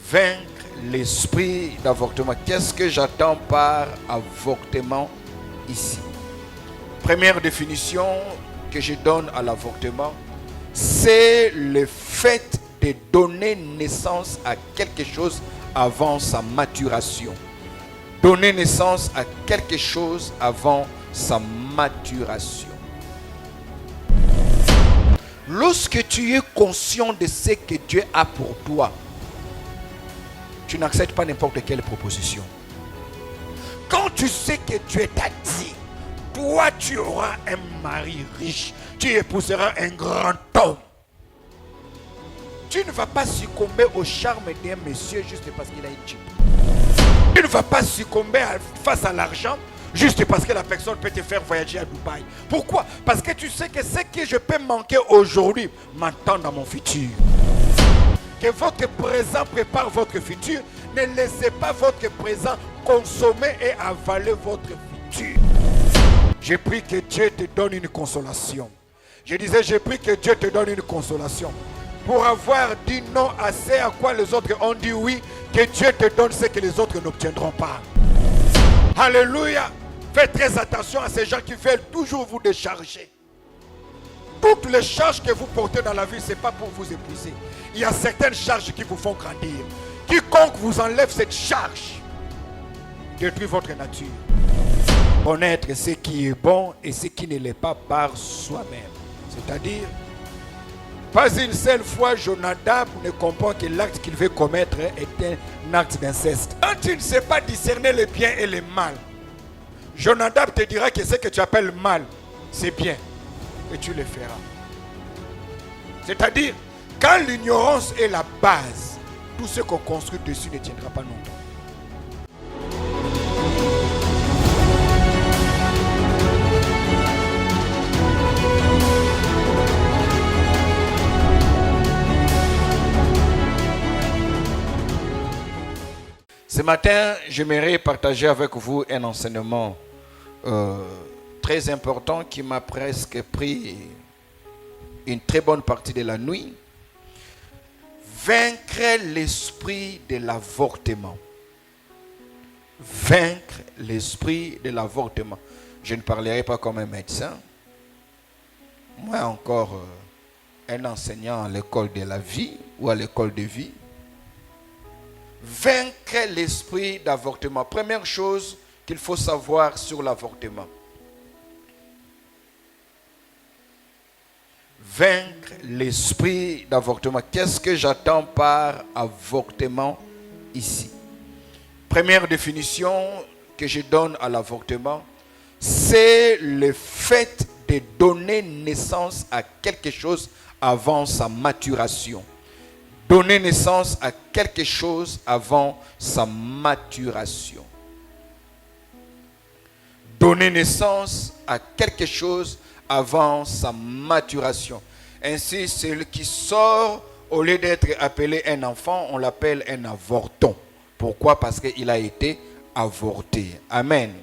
Vaincre l'esprit d'avortement. Qu'est-ce que j'attends par avortement ici? Première définition que je donne à l'avortement, c'est le fait de donner naissance à quelque chose avant sa maturation. Donner naissance à quelque chose avant sa maturation. Lorsque tu es conscient de ce que Dieu a pour toi, tu n'acceptes pas n'importe quelle proposition. Quand tu sais que Dieu t'a dit, toi tu auras un mari riche, tu épouseras un grand homme, tu ne vas pas succomber au charme d'un monsieur juste parce qu'il a une chip. Tu ne vas pas succomber face à l'argent juste parce que la personne peut te faire voyager à Dubaï. Pourquoi? Parce que tu sais que ce que je peux manquer aujourd'hui m'attend dans mon futur. Que votre présent prépare votre futur. Ne laissez pas votre présent consommer et avaler votre futur. J'ai pris que Dieu te donne une consolation. Je disais, j'ai pris que Dieu te donne une consolation. Pour avoir dit non à ce à quoi les autres ont dit oui, que Dieu te donne ce que les autres n'obtiendront pas. Alléluia. Faites très attention à ces gens qui veulent toujours vous décharger. Toutes les charges que vous portez dans la vie, ce n'est pas pour vous épuiser. Il y a certaines charges qui vous font grandir. Quiconque vous enlève cette charge détruit votre nature. Connaître ce qui est bon et ce qui ne l'est pas par soi-même. C'est-à-dire, pas une seule fois Jonadab ne comprend que l'acte qu'il veut commettre est un acte d'inceste. Quand tu ne sais pas discerner le bien et le mal, Jonadab te dira que ce que tu appelles mal, c'est bien. Et tu le feras. C'est-à-dire, quand l'ignorance est la base, tout ce qu'on construit dessus ne tiendra pas longtemps. Ce matin, j'aimerais partager avec vous un enseignement très important qui m'a presque pris une très bonne partie de la nuit. Vaincre l'esprit de l'avortement. Vaincre l'esprit de l'avortement. Je ne parlerai pas comme un médecin. Moi encore, un enseignant à l'école de la vie ou à l'école de vie. Vaincre l'esprit d'avortement. Première chose qu'il faut savoir sur l'avortement. Vaincre l'esprit d'avortement. Qu'est-ce que j'attends par avortement ici? Première définition que je donne à l'avortement, c'est le fait de donner naissance à quelque chose avant sa maturation. Donner naissance à quelque chose avant sa maturation. Donner naissance à quelque chose avant sa maturation. Ainsi, celui qui sort, au lieu d'être appelé un enfant, on l'appelle un avorton. Pourquoi? Parce qu'il a été avorté. Amen.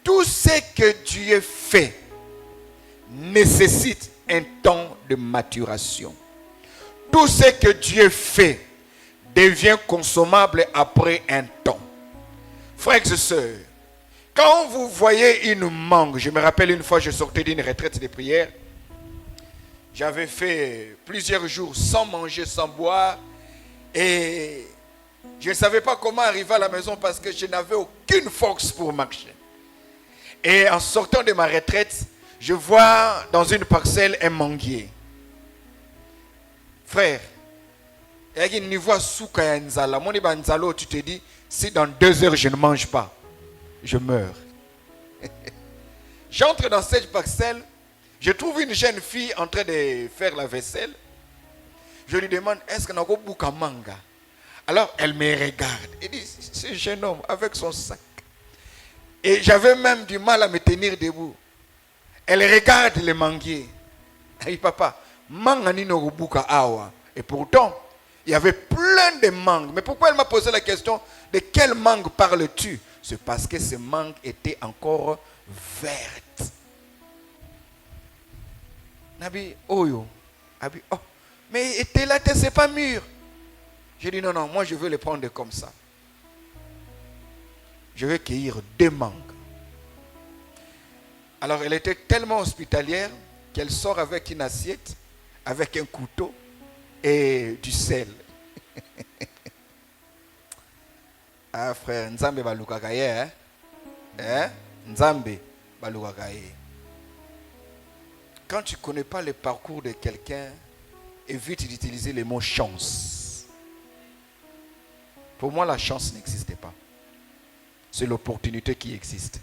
Tout ce que Dieu fait nécessite un temps de maturation. Tout ce que Dieu fait devient consommable après un temps. Frères et sœurs, quand vous voyez une mangue, je me rappelle une fois, je sortais d'une retraite de prière. J'avais fait plusieurs jours sans manger, sans boire. Et je ne savais pas comment arriver à la maison parce que je n'avais aucune force pour marcher. Et en sortant de ma retraite, je vois dans une parcelle un manguier. Frère, il y a une niveau souka ya nzala. Mon nzalo, tu te dis, si dans 2 heures je ne mange pas, je meurs. J'entre dans cette parcelle, je trouve une jeune fille en train de faire la vaisselle. Je lui demande, est-ce qu'on a un bouka manga? Alors elle me regarde et dit, ce jeune homme avec son sac. Et j'avais même du mal à me tenir debout. Elle regarde le manguier. Elle dit, papa, manga no bouka awa. Et pourtant, il y avait plein de mangues. Mais pourquoi elle m'a posé la question, de quelle mangue parles-tu? C'est parce que ces mangues étaient encore vertes. Nabi, oh yo. Abi, oh. Mais était là, c'est pas mûr. J'ai dit, non, moi je veux les prendre comme ça. Je vais cueillir 2 mangues. Alors elle était tellement hospitalière qu'elle sort avec une assiette, avec un couteau et du sel. Ah frère, Nzambe balukakaye, hein? Nzambe balukakaye. Quand tu ne connais pas le parcours de quelqu'un, évite d'utiliser le mot chance. Pour moi, la chance n'existait pas. C'est l'opportunité qui existe.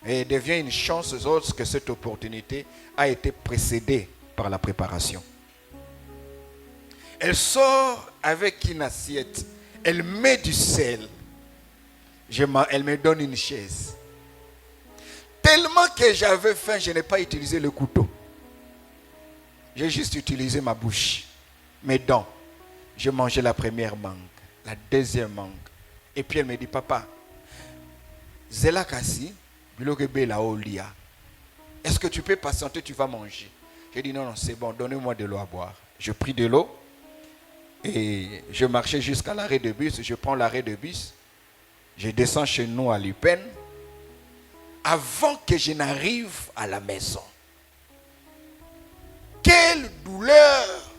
Et il devient une chance lorsque cette opportunité a été précédée par la préparation. Elle sort avec une assiette. Elle met du sel. Elle me donne une chaise. Tellement que j'avais faim, je n'ai pas utilisé le couteau. J'ai juste utilisé ma bouche, mes dents. J'ai mangé la première mangue, la deuxième mangue. Et puis elle me dit, papa, Zela Kassi, est-ce que tu peux patienter, tu vas manger? J'ai dit, non, c'est bon, donnez-moi de l'eau à boire. Je pris de l'eau et je marchais jusqu'à l'arrêt de bus. Je prends l'arrêt de bus. Je descends chez nous à Lupin. Avant que je n'arrive à la maison, quelle douleur!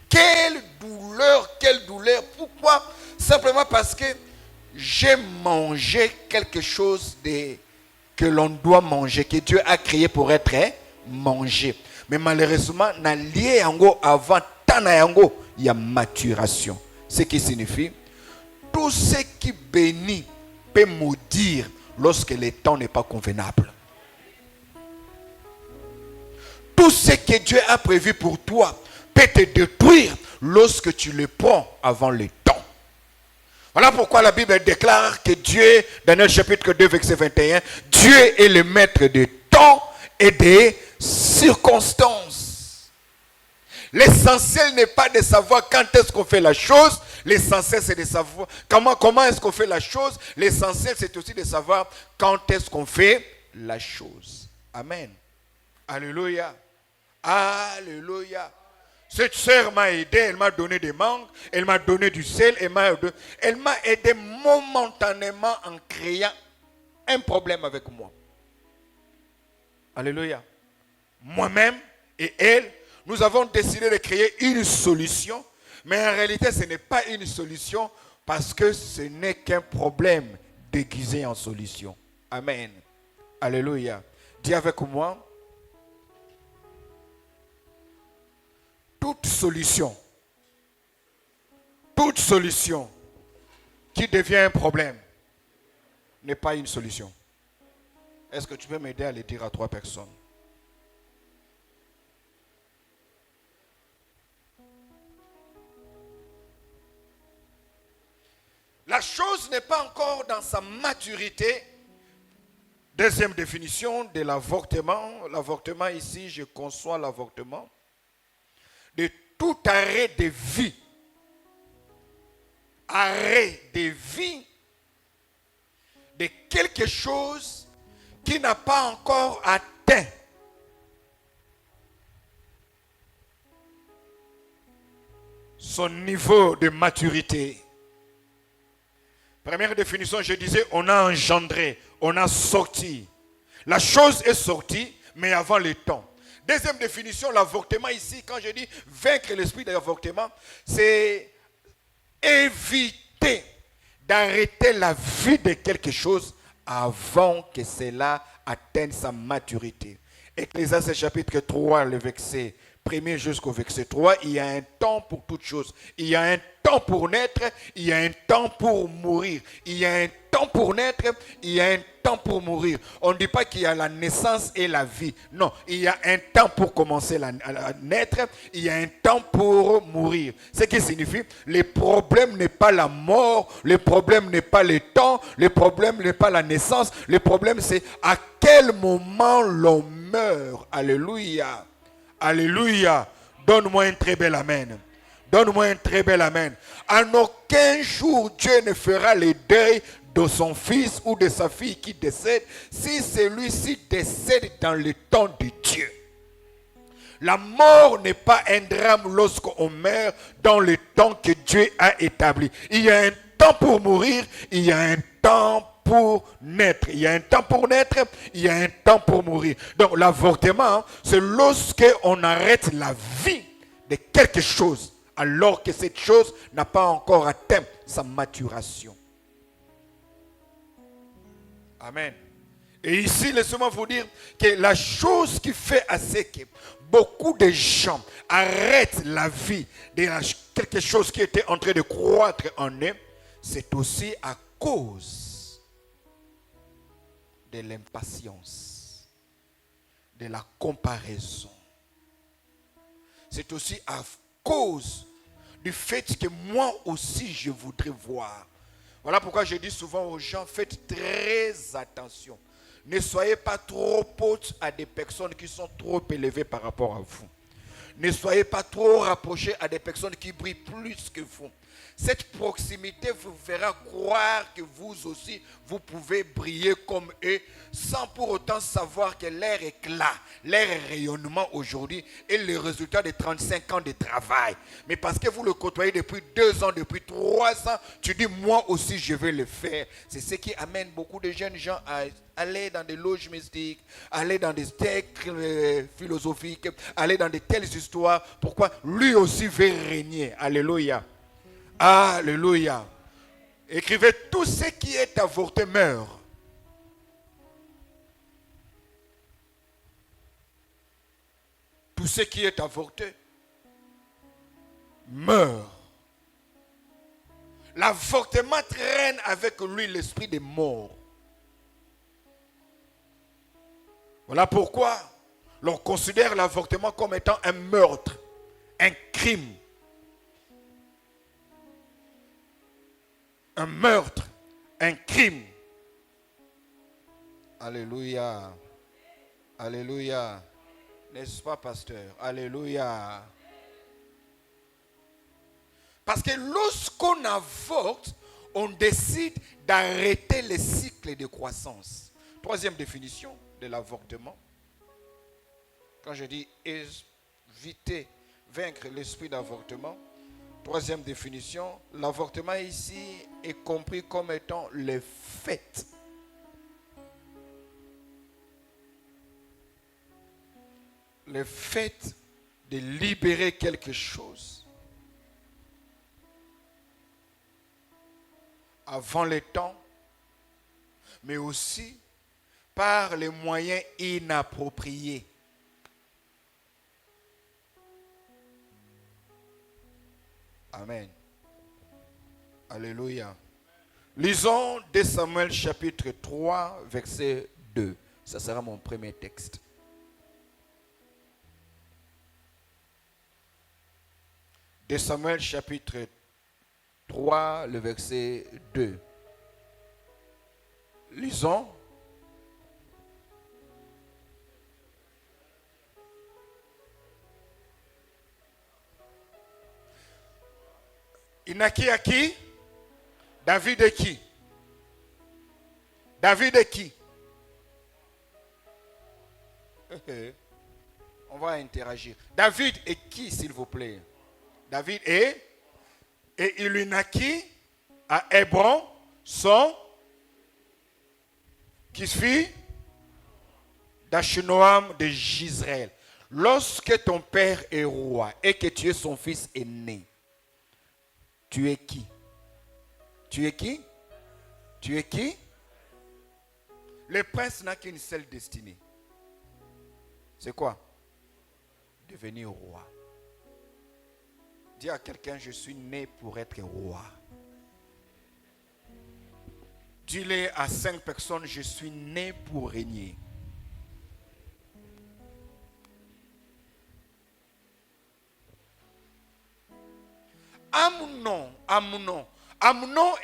Quelle douleur, quelle douleur! Pourquoi? Simplement parce que j'ai mangé quelque chose que l'on doit manger, que Dieu a créé pour être mangé. Mais malheureusement, na lié yango avant tana yango, il y a maturation. Ce qui signifie, tout ce qui bénit peut maudire lorsque le temps n'est pas convenable. Tout ce que Dieu a prévu pour toi peut te détruire lorsque tu le prends avant le temps. Voilà pourquoi la Bible déclare que Dieu, Daniel chapitre 2, verset 21, Dieu est le maître des temps et des circonstances. L'essentiel n'est pas de savoir quand est-ce qu'on fait la chose. L'essentiel, c'est de savoir comment est-ce qu'on fait la chose. L'essentiel, c'est aussi de savoir quand est-ce qu'on fait la chose. Amen. Alléluia. Alléluia. Cette sœur m'a aidé, elle m'a donné des mangues, elle m'a donné du sel, elle m'a aidé momentanément en créant un problème avec moi. Alléluia. Moi-même et elle, nous avons décidé de créer une solution, mais en réalité ce n'est pas une solution parce que ce n'est qu'un problème déguisé en solution. Amen. Alléluia. Dis avec moi. Toute solution qui devient un problème n'est pas une solution. Est-ce que tu peux m'aider à le dire à 3 personnes? La chose n'est pas encore dans sa maturité. Deuxième définition de l'avortement. L'avortement ici, je conçois l'avortement de tout arrêt de vie. Arrêt de vie de quelque chose qui n'a pas encore atteint son niveau de maturité. Première définition, je disais, on a engendré, on a sorti. La chose est sortie, mais avant le temps. Deuxième définition, l'avortement ici, quand je dis vaincre l'esprit de l'avortement, c'est éviter d'arrêter la vie de quelque chose avant que cela atteigne sa maturité. Ecclésiaste chapitre 3, le verset 1er jusqu'au verset 3, il y a un temps pour toute chose. Il y a un temps pour naître, il y a un temps pour mourir. Il y a un temps pour naître, il y a un temps pour mourir. On ne dit pas qu'il y a la naissance et la vie. Non, il y a un temps pour commencer à naître, il y a un temps pour mourir. Ce qui signifie, le problème n'est pas la mort, le problème n'est pas le temps, le problème n'est pas la naissance, le problème c'est à quel moment l'on meurt. Alléluia. Alléluia. Donne-moi un très bel amen. Donne-moi un très bel amen. En aucun jour, Dieu ne fera le deuil de son fils ou de sa fille qui décède si celui-ci décède dans le temps de Dieu. La mort n'est pas un drame lorsqu'on meurt dans le temps que Dieu a établi. Il y a un temps pour mourir, il y a un temps pour naître. Il y a un temps pour naître, il y a un temps pour mourir. Donc l'avortement, c'est lorsqu'on arrête la vie de quelque chose, alors que cette chose n'a pas encore atteint sa maturation. Amen. Et ici, laissez-moi vous dire que la chose qui fait assez que beaucoup de gens arrêtent la vie de quelque chose qui était en train de croître en eux, c'est aussi à cause de l'impatience, de la comparaison. C'est aussi à cause du fait que moi aussi je voudrais voir. Voilà pourquoi je dis souvent aux gens, faites très attention. Ne soyez pas trop potes à des personnes qui sont trop élevées par rapport à vous. Ne soyez pas trop rapprochés à des personnes qui brillent plus que vous. Cette proximité vous fera croire que vous aussi, vous pouvez briller comme eux sans pour autant savoir que leur éclat, leur rayonnement aujourd'hui est le résultat de 35 ans de travail. Mais parce que vous le côtoyez depuis 2 ans, depuis 3 ans, tu dis moi aussi je vais le faire. C'est ce qui amène beaucoup de jeunes gens à aller dans des loges mystiques, aller dans des textes philosophiques, aller dans de telles histoires. Pourquoi? Lui aussi veut régner. Alléluia. Alléluia. Écrivez, tout ce qui est avorté meurt. Tout ce qui est avorté meurt. L'avortement traîne avec lui l'esprit des morts. Voilà pourquoi l'on considère l'avortement comme étant un meurtre, un crime. Un meurtre, un crime. Alléluia. Alléluia. N'est-ce pas, pasteur? Alléluia. Parce que lorsqu'on avorte, on décide d'arrêter le cycle de croissance. Troisième définition de l'avortement. Quand je dis éviter, vaincre l'esprit d'avortement, troisième définition, l'avortement ici est compris comme étant le fait de libérer quelque chose avant le temps, mais aussi par les moyens inappropriés. Amen. Alléluia. Lisons 2 Samuel chapitre 3, verset 2. Ça sera mon premier texte. 2 Samuel chapitre 3, le verset 2. Lisons. Il naquit à qui? David est qui? David est qui? On va interagir. David est qui, s'il vous plaît? David est, et il lui naquit à Hébron, son qui fit d'Achinoam de Gisraël. Lorsque ton père est roi et que tu es son fils aîné, tu es qui? Tu es qui? Tu es qui? Le prince n'a qu'une seule destinée. C'est quoi? Devenir roi. Dis à quelqu'un, je suis né pour être roi. Dis-le à 5 personnes, je suis né pour régner. Amnon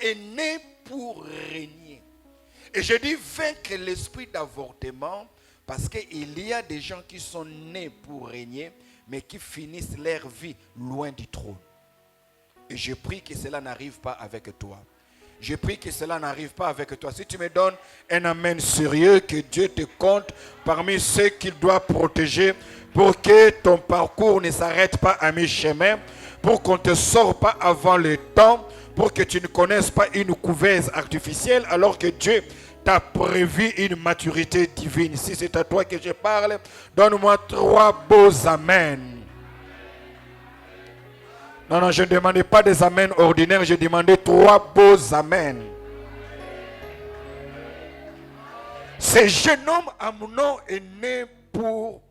est né pour régner. Et je dis vaincre l'esprit d'avortement parce qu'il y a des gens qui sont nés pour régner, mais qui finissent leur vie loin du trône. Et je prie que cela n'arrive pas avec toi. Je prie que cela n'arrive pas avec toi. Si tu me donnes un amen sérieux, que Dieu te compte parmi ceux qu'il doit protéger pour que ton parcours ne s'arrête pas à mi-chemin, pour qu'on ne te sorte pas avant le temps, pour que tu ne connaisses pas une couveuse artificielle alors que Dieu t'a prévu une maturité divine. Si c'est à toi que je parle, donne-moi 3 beaux amen. Non, je ne demandais pas des amens ordinaires, je demandais 3 beaux amens. Ce jeune homme, Amnon, est né pour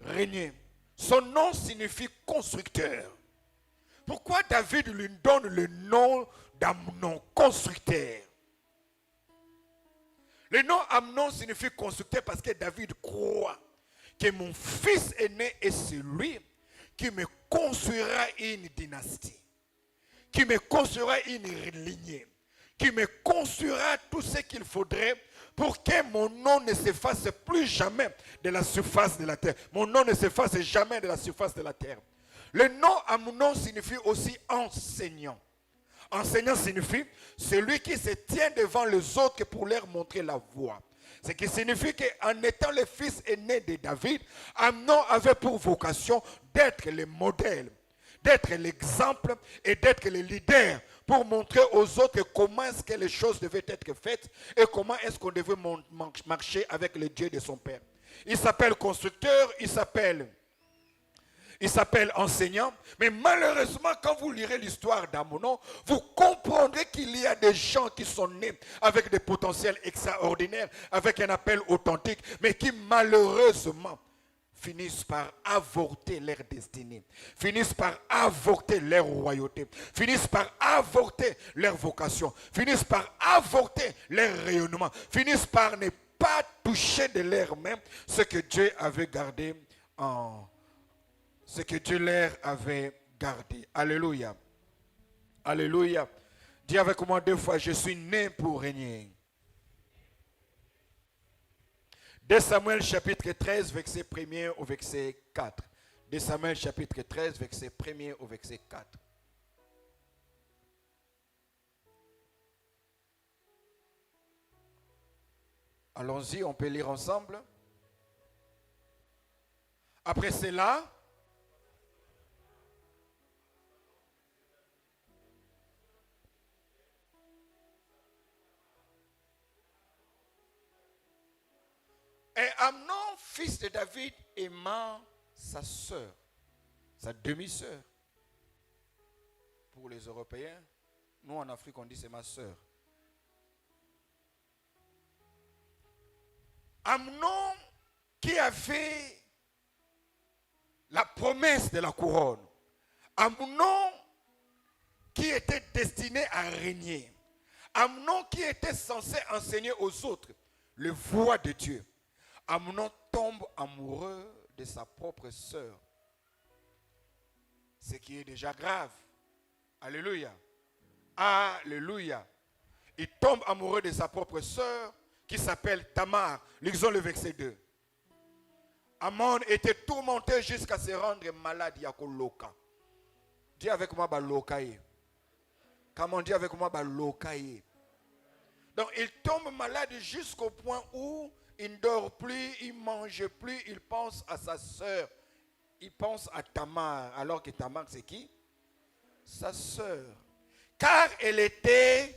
régner. Son nom signifie constructeur. Pourquoi David lui donne le nom d'Amnon, constructeur? Le nom Amnon signifie constructeur parce que David croit que mon fils aîné est celui qui me construira une dynastie, qui me construira une lignée, qui me construira tout ce qu'il faudrait pour que mon nom ne s'efface plus jamais de la surface de la terre. Mon nom ne s'efface jamais de la surface de la terre. Le nom Amnon signifie aussi enseignant. Enseignant signifie celui qui se tient devant les autres pour leur montrer la voie. Ce qui signifie qu'en étant le fils aîné de David, Amnon avait pour vocation d'être le modèle, d'être l'exemple et d'être le leader pour montrer aux autres comment est-ce que les choses devaient être faites et comment est-ce qu'on devait marcher avec le Dieu de son père. Il s'appelle constructeur, il s'appelle enseignant, mais malheureusement, quand vous lirez l'histoire d'Amnon, vous comprendrez qu'il y a des gens qui sont nés avec des potentiels extraordinaires, avec un appel authentique, mais qui malheureusement finissent par avorter leur destinée, finissent par avorter leur royauté, finissent par avorter leur vocation, finissent par avorter leur rayonnement, finissent par ne pas toucher de leurs mains ce que Dieu avait gardé ce que Dieu leur avait gardé. Alléluia. Alléluia. Dis avec moi 2 fois, je suis né pour régner. 2 Samuel chapitre 13, verset 1er au verset 4. 2 Samuel chapitre 13, verset 1er au verset 4. Allons-y, on peut lire ensemble. Après cela, et Amnon, fils de David, aima sa sœur, sa demi-sœur. Pour les Européens, nous en Afrique on dit c'est ma sœur. Amnon qui avait la promesse de la couronne. Amnon qui était destiné à régner. Amnon qui était censé enseigner aux autres le voie de Dieu. Amnon tombe amoureux de sa propre sœur. Ce qui est déjà grave. Alléluia. Alléluia. Il tombe amoureux de sa propre sœur qui s'appelle Tamar. Lisons le verset 2. Amnon était tourmenté jusqu'à se rendre malade. Loka. Dis avec moi, Lokaye. Comment dit avec moi, Lokaye. Donc il tombe malade jusqu'au point où il ne dort plus, il ne mange plus, il pense à sa sœur. Il pense à Tamar. Alors que Tamar, c'est qui? Sa sœur. Car elle était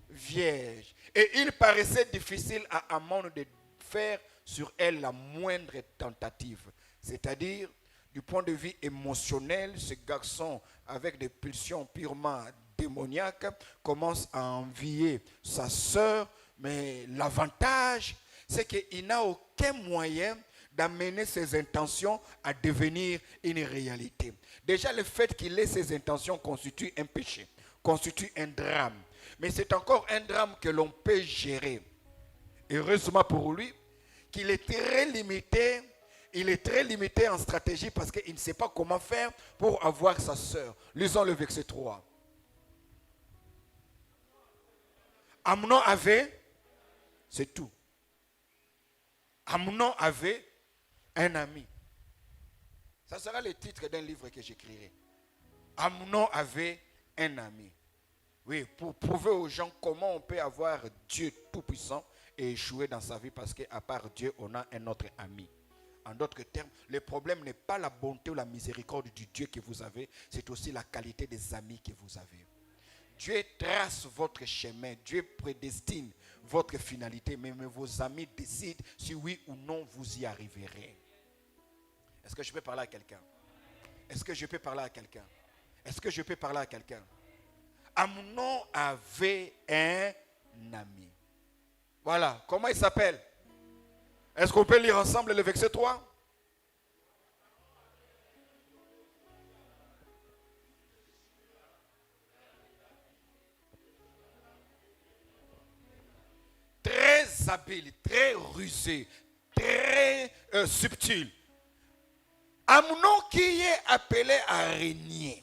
vierge. Et il paraissait difficile à Amnon de faire sur elle la moindre tentative. C'est-à-dire, du point de vue émotionnel, ce garçon, avec des pulsions purement démoniaques, commence à envier sa sœur. Mais l'avantage, c'est qu'il n'a aucun moyen d'amener ses intentions à devenir une réalité. Déjà, le fait qu'il ait ses intentions constitue un péché, constitue un drame. Mais c'est encore un drame que l'on peut gérer. Heureusement pour lui, qu'il est très limité. Il est très limité en stratégie parce qu'il ne sait pas comment faire pour avoir sa sœur. Lisons le verset 3. Amnon avait, c'est tout. Amnon avait un ami. Ça sera le titre d'un livre que j'écrirai. Amnon avait un ami. Oui, pour prouver aux gens comment on peut avoir Dieu tout-puissant et échouer dans sa vie parce qu'à part Dieu, on a un autre ami. En d'autres termes, le problème n'est pas la bonté ou la miséricorde du Dieu que vous avez, c'est aussi la qualité des amis que vous avez. Dieu trace votre chemin, Dieu prédestine votre finalité, mais vos amis décident si oui ou non vous y arriverez. Est-ce que je peux parler à quelqu'un? Est-ce que je peux parler à quelqu'un? Est-ce que je peux parler à quelqu'un? Amnon avait un ami. Voilà, comment il s'appelle? Est-ce qu'on peut lire ensemble le verset 3? Très habile, très rusé, très subtil. Amnon qui est appelé à régner.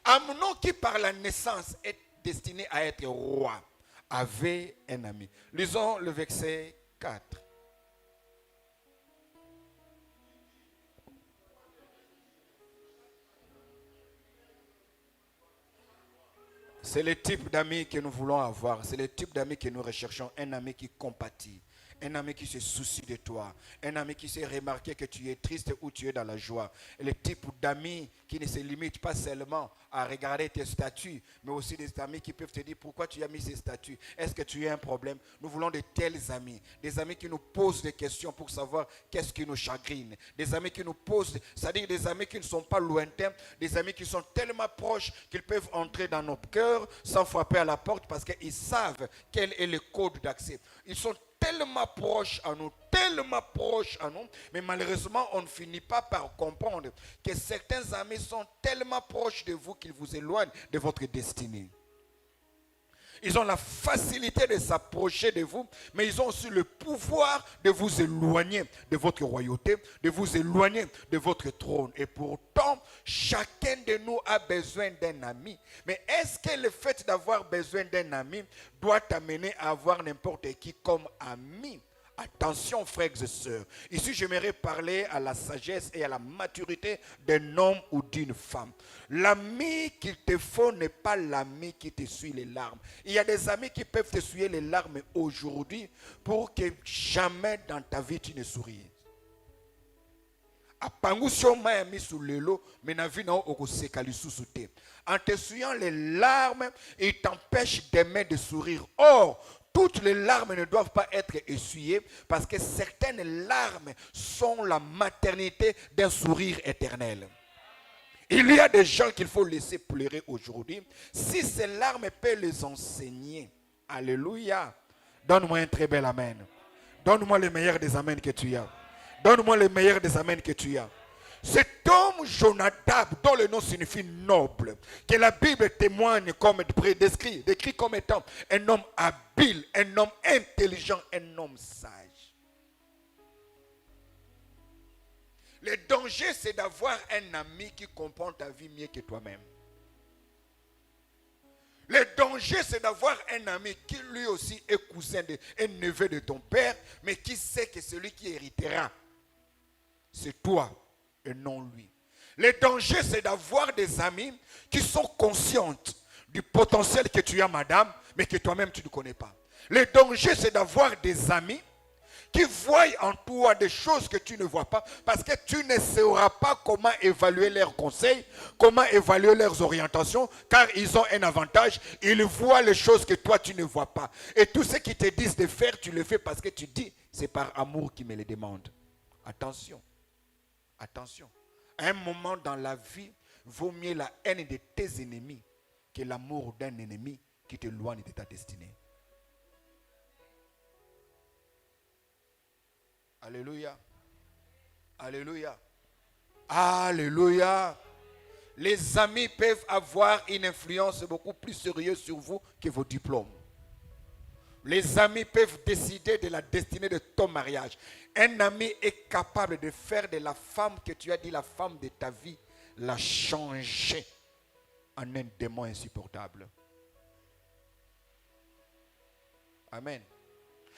Amnon qui par la naissance est destiné à être roi, avait un ami. Lisons le verset 4. C'est le type d'amis que nous voulons avoir. C'est le type d'amis que nous recherchons. Un ami qui compatit. Un ami qui se soucie de toi. Un ami qui sait remarquer que tu es triste ou tu es dans la joie. Et le type d'amis qui ne se limite pas seulement à regarder tes statuts, mais aussi des amis qui peuvent te dire pourquoi tu as mis ces statuts. Est-ce que tu as un problème? Nous voulons de tels amis. Des amis qui nous posent des questions pour savoir qu'est-ce qui nous chagrine. Des amis qui nous posent, c'est-à-dire des amis qui ne sont pas lointains. Des amis qui sont tellement proches qu'ils peuvent entrer dans nos cœurs sans frapper à la porte parce qu'ils savent quel est le code d'accès. Ils sont tellement proches à nous, mais malheureusement, on ne finit pas par comprendre que certains amis sont tellement proches de vous qu'ils vous éloignent de votre destinée. Ils ont la facilité de s'approcher de vous, mais ils ont aussi le pouvoir de vous éloigner de votre royauté, de vous éloigner de votre trône. Et pourtant, chacun de nous a besoin d'un ami. Mais est-ce que le fait d'avoir besoin d'un ami doit t'amener à avoir n'importe qui comme ami? Attention, frères et sœurs. Ici, j'aimerais parler à la sagesse et à la maturité d'un homme ou d'une femme. L'ami qu'il te faut n'est pas l'ami qui t'essuie les larmes. Il y a des amis qui peuvent t'essuyer les larmes aujourd'hui pour que jamais dans ta vie tu ne souris. En t'essuyant les larmes, il t'empêche d'aimer de sourire. Or, toutes les larmes ne doivent pas être essuyées parce que certaines larmes sont la maternité d'un sourire éternel. Il y a des gens qu'il faut laisser pleurer aujourd'hui. Si ces larmes peuvent les enseigner, alléluia, donne-moi un très bel amen. Donne-moi le meilleur des amens que tu as. Donne-moi le meilleur des amens que tu as. Cet homme Jonadab, dont le nom signifie noble, que la Bible témoigne comme décrit comme étant un homme habile, un homme intelligent, un homme sage. Le danger, c'est d'avoir un ami qui comprend ta vie mieux que toi-même. Le danger, c'est d'avoir un ami qui lui aussi est cousin, un neveu de ton père, mais qui sait que celui qui héritera, c'est toi et non lui. Le danger, c'est d'avoir des amis qui sont conscients du potentiel que tu as, madame, mais que toi-même tu ne connais pas. Le danger, c'est d'avoir des amis qui voient en toi des choses que tu ne vois pas, parce que tu ne sauras pas comment évaluer leurs conseils, comment évaluer leurs orientations, car ils ont un avantage, ils voient les choses que toi tu ne vois pas. Et tout ce qu'ils te disent de faire, tu le fais parce que tu dis, c'est par amour qu'ils me le demandent. Attention, attention. À un moment dans la vie, vaut mieux la haine de tes ennemis que l'amour d'un ennemi qui t'éloigne de ta destinée. Alléluia. Alléluia. Alléluia. Les amis peuvent avoir une influence beaucoup plus sérieuse sur vous que vos diplômes. Les amis peuvent décider de la destinée de ton mariage. Un ami est capable de faire de la femme que tu as dit la femme de ta vie, la changer en un démon insupportable. Amen.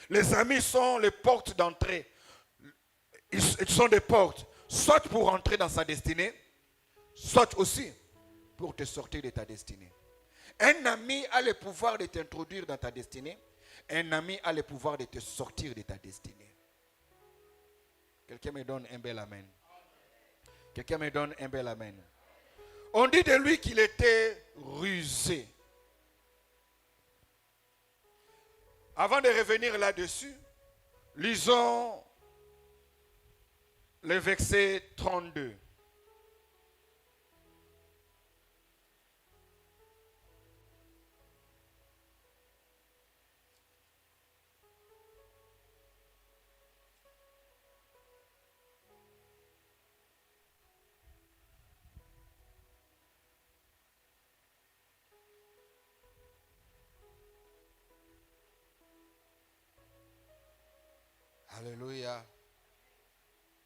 Les amis sont les portes d'entrée. Ils sont des portes, soit pour entrer dans sa destinée, soit aussi pour te sortir de ta destinée. Un ami a le pouvoir de t'introduire dans ta destinée. Un ami a le pouvoir de te sortir de ta destinée. Quelqu'un me donne un bel amen. Quelqu'un me donne un bel amen. On dit de lui qu'il était rusé. Avant de revenir là-dessus, lisons le verset 32. Alléluia.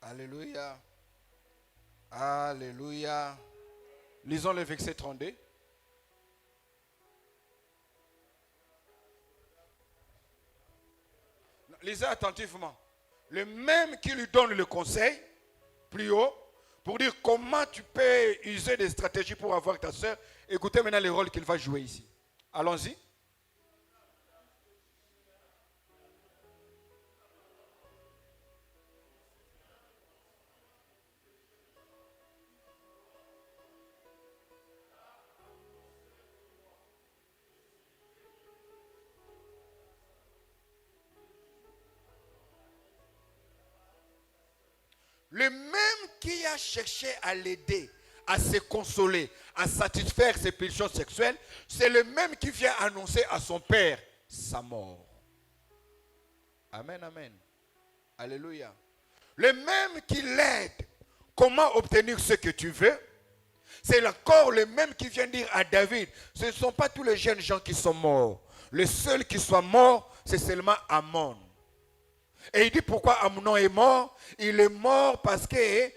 Alléluia. Alléluia. Lisons le verset 32. Lisez attentivement. Le même qui lui donne le conseil, plus haut, pour dire comment tu peux user des stratégies pour avoir ta soeur. Écoutez maintenant le rôle qu'il va jouer ici. Allons-y. Le même qui a cherché à l'aider, à se consoler, à satisfaire ses pulsions sexuelles, c'est le même qui vient annoncer à son père sa mort. Amen, amen. Alléluia. Le même qui l'aide, comment obtenir ce que tu veux, c'est encore le même qui vient dire à David, ce ne sont pas tous les jeunes gens qui sont morts. Le seul qui soit mort, c'est seulement Amnon. Et il dit pourquoi Amnon est mort? Il est mort parce que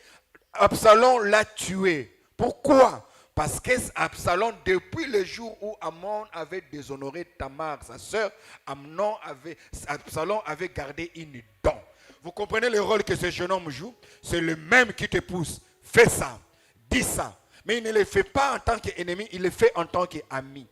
Absalom l'a tué. Pourquoi? Parce que Absalom, depuis le jour où Amnon avait déshonoré Tamar, sa sœur, Absalom avait gardé une dent. Vous comprenez le rôle que ce jeune homme joue? C'est le même qui te pousse. Fais ça, dis ça. Mais il ne le fait pas en tant qu'ennemi, il le fait en tant qu'ami.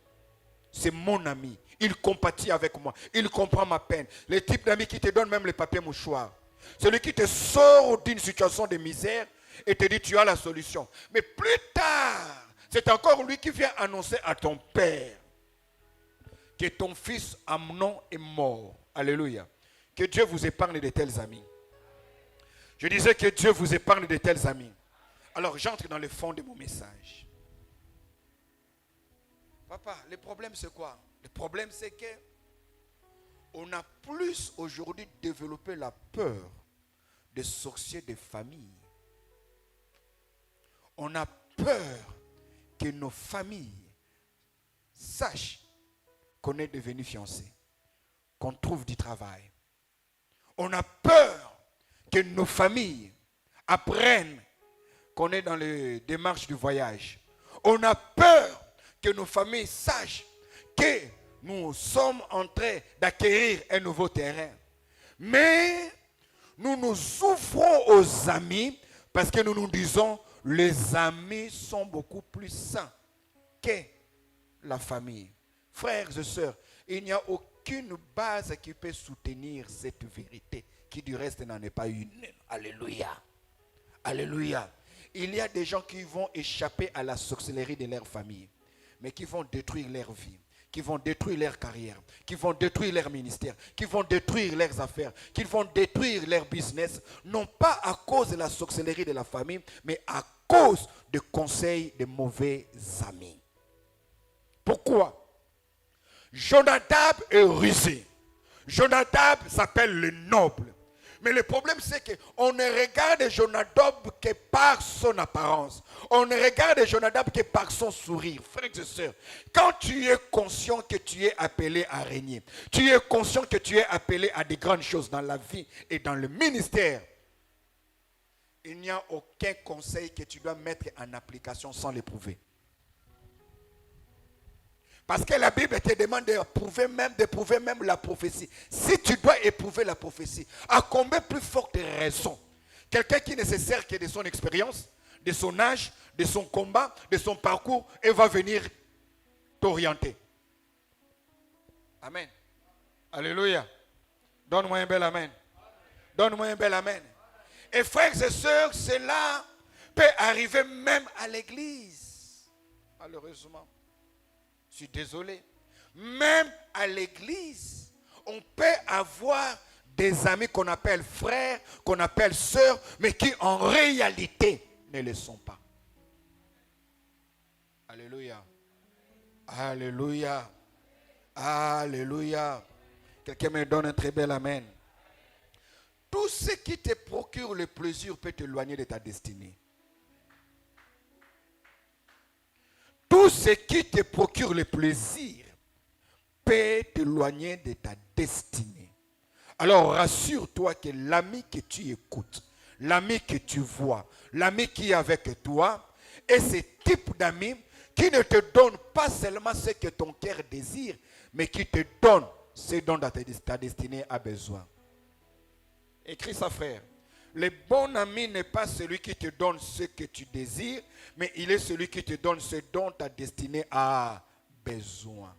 C'est mon ami. Il compatit avec moi. Il comprend ma peine. Le type d'ami qui te donne même les papiers mouchoirs. Celui qui te sort d'une situation de misère et te dit tu as la solution. Mais plus tard, c'est encore lui qui vient annoncer à ton père que ton fils Amnon est mort. Alléluia. Que Dieu vous épargne de tels amis. Je disais que Dieu vous épargne de tels amis. Alors j'entre dans le fond de mon message. Papa, le problème c'est quoi? Le problème c'est que on a plus aujourd'hui développé la peur des sorciers de famille. On a peur que nos familles sachent qu'on est devenu fiancé, qu'on trouve du travail. On a peur que nos familles apprennent qu'on est dans les démarches du voyage. On a peur que nos familles sachent que nous sommes en train d'acquérir un nouveau terrain. Mais nous nous ouvrons aux amis parce que nous nous disons les amis sont beaucoup plus sains que la famille. Frères et sœurs, il n'y a aucune base qui peut soutenir cette vérité, qui du reste n'en est pas une. Alléluia. Alléluia. Il y a des gens qui vont échapper à la sorcellerie de leur famille, mais qui vont détruire leur vie, qui vont détruire leur carrière, qui vont détruire leur ministère, qui vont détruire leurs affaires, qui vont détruire leur business, non pas à cause de la sorcellerie de la famille, mais à cause de conseils de mauvais amis. Pourquoi? Jonadab est rusé. Jonadab s'appelle le noble. Mais le problème, c'est qu'on ne regarde Jonadab que par son apparence. On ne regarde Jonadab que par son sourire. Frères et sœurs, quand tu es conscient que tu es appelé à régner, tu es conscient que tu es appelé à des grandes choses dans la vie et dans le ministère, il n'y a aucun conseil que tu dois mettre en application sans l'éprouver. Parce que la Bible te demande d'éprouver même la prophétie. Si tu dois éprouver la prophétie, à combien plus forte raison? Quelqu'un qui ne se sert que de son expérience, de son âge, de son combat, de son parcours, et va venir t'orienter. Amen. Alléluia. Donne-moi un bel amen. Donne-moi un bel amen. Et frères et sœurs, cela peut arriver même à l'église. Malheureusement. Je suis désolé. Même à l'église, on peut avoir des amis qu'on appelle frères, qu'on appelle sœurs, mais qui en réalité ne le sont pas. Alléluia. Alléluia. Alléluia. Quelqu'un me donne un très bel amen. Tout ce qui te procure le plaisir peut t'éloigner de ta destinée. Tout ce qui te procure le plaisir peut t'éloigner de ta destinée. Alors rassure-toi que l'ami que tu écoutes, l'ami que tu vois, l'ami qui est avec toi, est ce type d'ami qui ne te donne pas seulement ce que ton cœur désire, mais qui te donne ce dont ta destinée a besoin. Écris ça, frère. Le bon ami n'est pas celui qui te donne ce que tu désires, mais il est celui qui te donne ce dont ta destinée a besoin.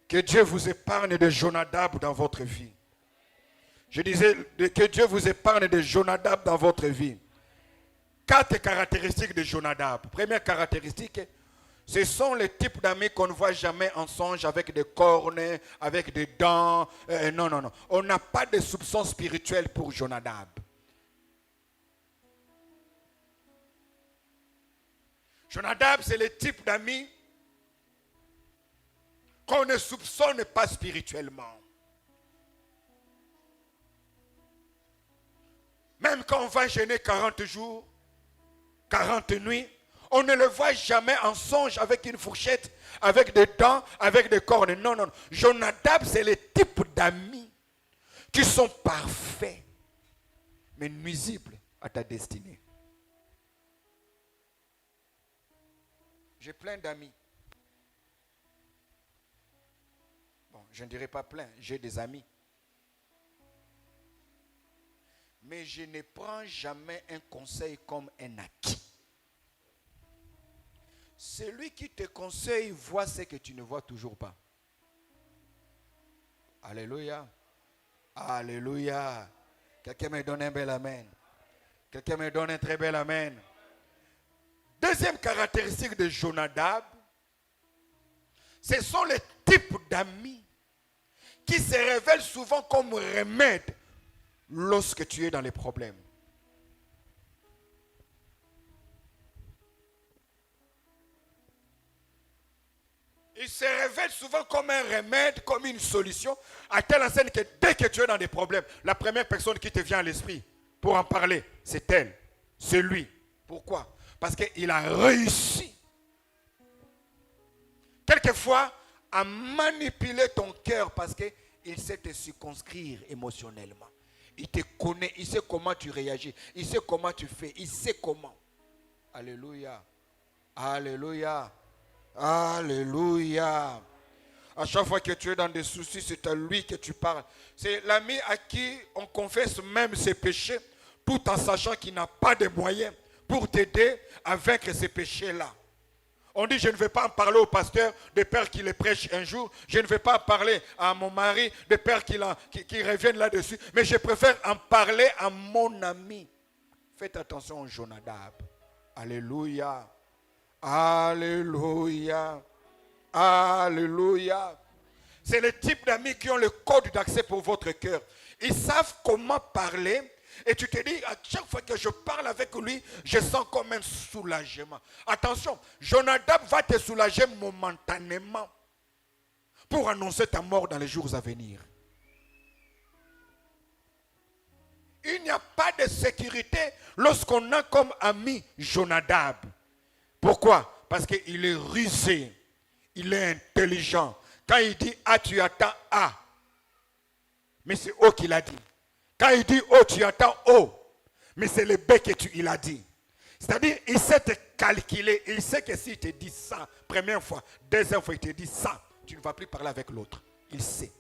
Que Dieu vous épargne de Jonadab dans votre vie. Je disais que Dieu vous épargne de Jonadab dans votre vie. 4 caractéristiques de Jonadab. Première caractéristique, ce sont les types d'amis qu'on ne voit jamais en songe avec des cornes, avec des dents. Non. On n'a pas de soupçons spirituels pour Jonadab. Jonadab, c'est le type d'amis qu'on ne soupçonne pas spirituellement. Même quand on va jeûner 40 jours, 40 nuits, on ne le voit jamais en songe avec une fourchette, avec des dents, avec des cornes. Non. Jonadab, c'est le type d'amis qui sont parfaits, mais nuisibles à ta destinée. J'ai plein d'amis. Bon, je ne dirais pas plein, j'ai des amis. Mais je ne prends jamais un conseil comme un acquis. Celui qui te conseille voit ce que tu ne vois toujours pas. Alléluia. Alléluia. Quelqu'un me donne un bel amen. Quelqu'un me donne un très bel amen. Deuxième caractéristique de Jonadab, ce sont les types d'amis qui se révèlent souvent comme remède lorsque tu es dans les problèmes. Il se révèle souvent comme un remède, comme une solution, à telle enseigne que dès que tu es dans des problèmes, la première personne qui te vient à l'esprit pour en parler, c'est elle, c'est lui. Pourquoi? Parce qu'il a réussi, quelquefois, à manipuler ton cœur parce qu'il sait te circonscrire émotionnellement. Il te connaît, il sait comment tu réagis, il sait comment tu fais, il sait comment. Alléluia. Alléluia. Alléluia. À chaque fois que tu es dans des soucis, c'est à lui que tu parles. C'est l'ami à qui on confesse même ses péchés, tout en sachant qu'il n'a pas de moyens pour t'aider à vaincre ces péchés-là. On dit, je ne vais pas en parler au pasteur de peur qu'il les prêche un jour. Je ne vais pas en parler à mon mari de peur qu'il revienne là-dessus. Mais je préfère en parler à mon ami. Faites attention au Jonadab. Alléluia. Alléluia. Alléluia. C'est le type d'amis qui ont le code d'accès pour votre cœur. Ils savent comment parler. Et tu te dis, à chaque fois que je parle avec lui, je sens comme un soulagement. Attention, Jonadab va te soulager momentanément pour annoncer ta mort dans les jours à venir. Il n'y a pas de sécurité lorsqu'on a comme ami Jonadab. Pourquoi? Parce qu'il est rusé, il est intelligent. Quand il dit A, tu attends A. Mais c'est O qu'il a dit. Quand il dit O, tu attends O. Mais c'est le B il a dit. C'est-à-dire, il sait te calculer. Il sait que s'il te dit ça, première fois, deuxième fois, il te dit ça, tu ne vas plus parler avec l'autre. Il sait.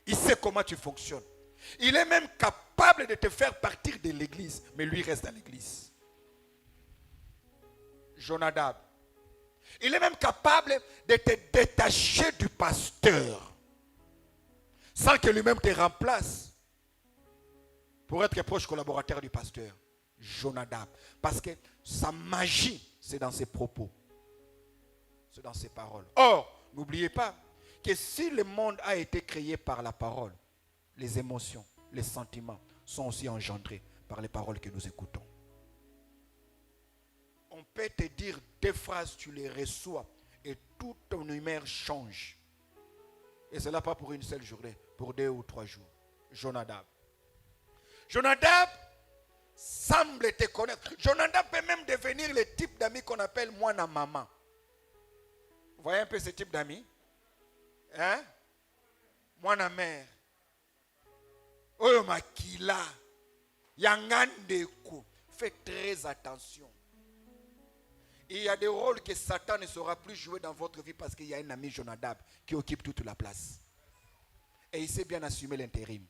Il sait comment tu fonctionnes. Il est même capable de te faire partir de l'église, mais lui reste dans l'église. Jonadab. Il est même capable de te détacher du pasteur, sans que lui-même te remplace, pour être proche collaborateur du pasteur. Jonadab. Parce que sa magie, c'est dans ses propos. C'est dans ses paroles. Or, n'oubliez pas que si le monde a été créé par la parole, les émotions, les sentiments sont aussi engendrés par les paroles que nous écoutons. On peut te dire deux phrases, tu les reçois et toute ton humeur change. Et ce n'est pas pour une seule journée, pour 2 ou 3 jours. Jonadab. Jonadab semble te connaître. Jonadab peut même devenir le type d'ami qu'on appelle Mwana Maman. Vous voyez un peu ce type d'ami? Hein? Mwana mère. Oyo makila. Yangandeko. Faites très attention. Et il y a des rôles que Satan ne saura plus jouer dans votre vie parce qu'il y a un ami Jonadab qui occupe toute la place. Et il sait bien assumer l'intérim.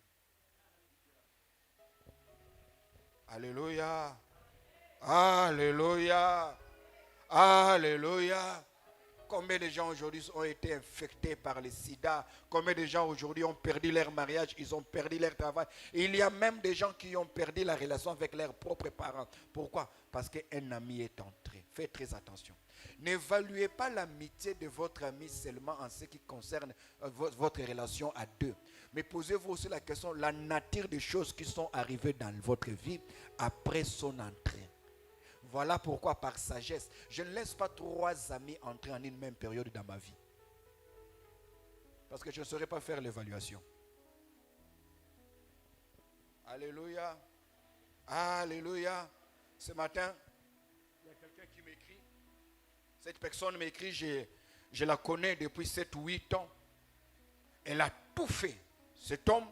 Alléluia. Alléluia. Alléluia. Combien de gens aujourd'hui ont été infectés par le sida? Combien de gens aujourd'hui ont perdu leur mariage? Ils ont perdu leur travail. Et il y a même des gens qui ont perdu la relation avec leurs propres parents. Pourquoi? Parce qu'un ami est entré. Faites très attention. N'évaluez pas l'amitié de votre ami seulement en ce qui concerne votre relation à deux. Mais posez-vous aussi la question, la nature des choses qui sont arrivées dans votre vie après son entrée. Voilà pourquoi, par sagesse, je ne laisse pas 3 amis entrer en une même période dans ma vie. Parce que je ne saurais pas faire l'évaluation. Alléluia. Alléluia. Ce matin, il y a quelqu'un qui m'écrit. Cette personne m'écrit, je la connais depuis 7 ou 8 ans. Elle a tout fait. Cet homme,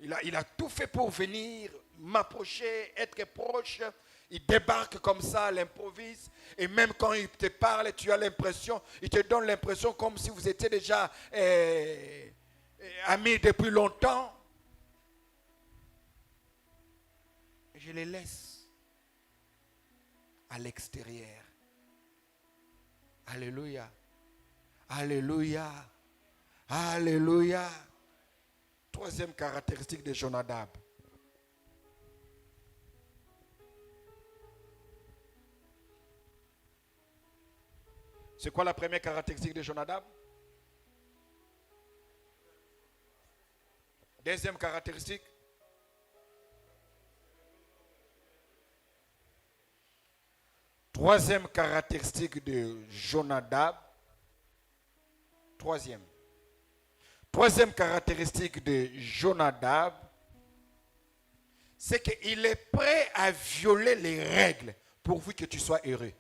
il a tout fait pour venir m'approcher, être proche. Il débarque comme ça, l'improvise. Et même quand il te parle, tu as l'impression, il te donne l'impression comme si vous étiez déjà amis depuis longtemps. Je les laisse à l'extérieur. Alléluia. Alléluia. Alléluia. 3e caractéristique de Jonadab. C'est quoi la première caractéristique de Jonadab? 2e caractéristique. Troisième caractéristique de Jonadab. Troisième caractéristique de Jonadab, c'est qu'il est prêt à violer les règles pourvu que tu sois heureux.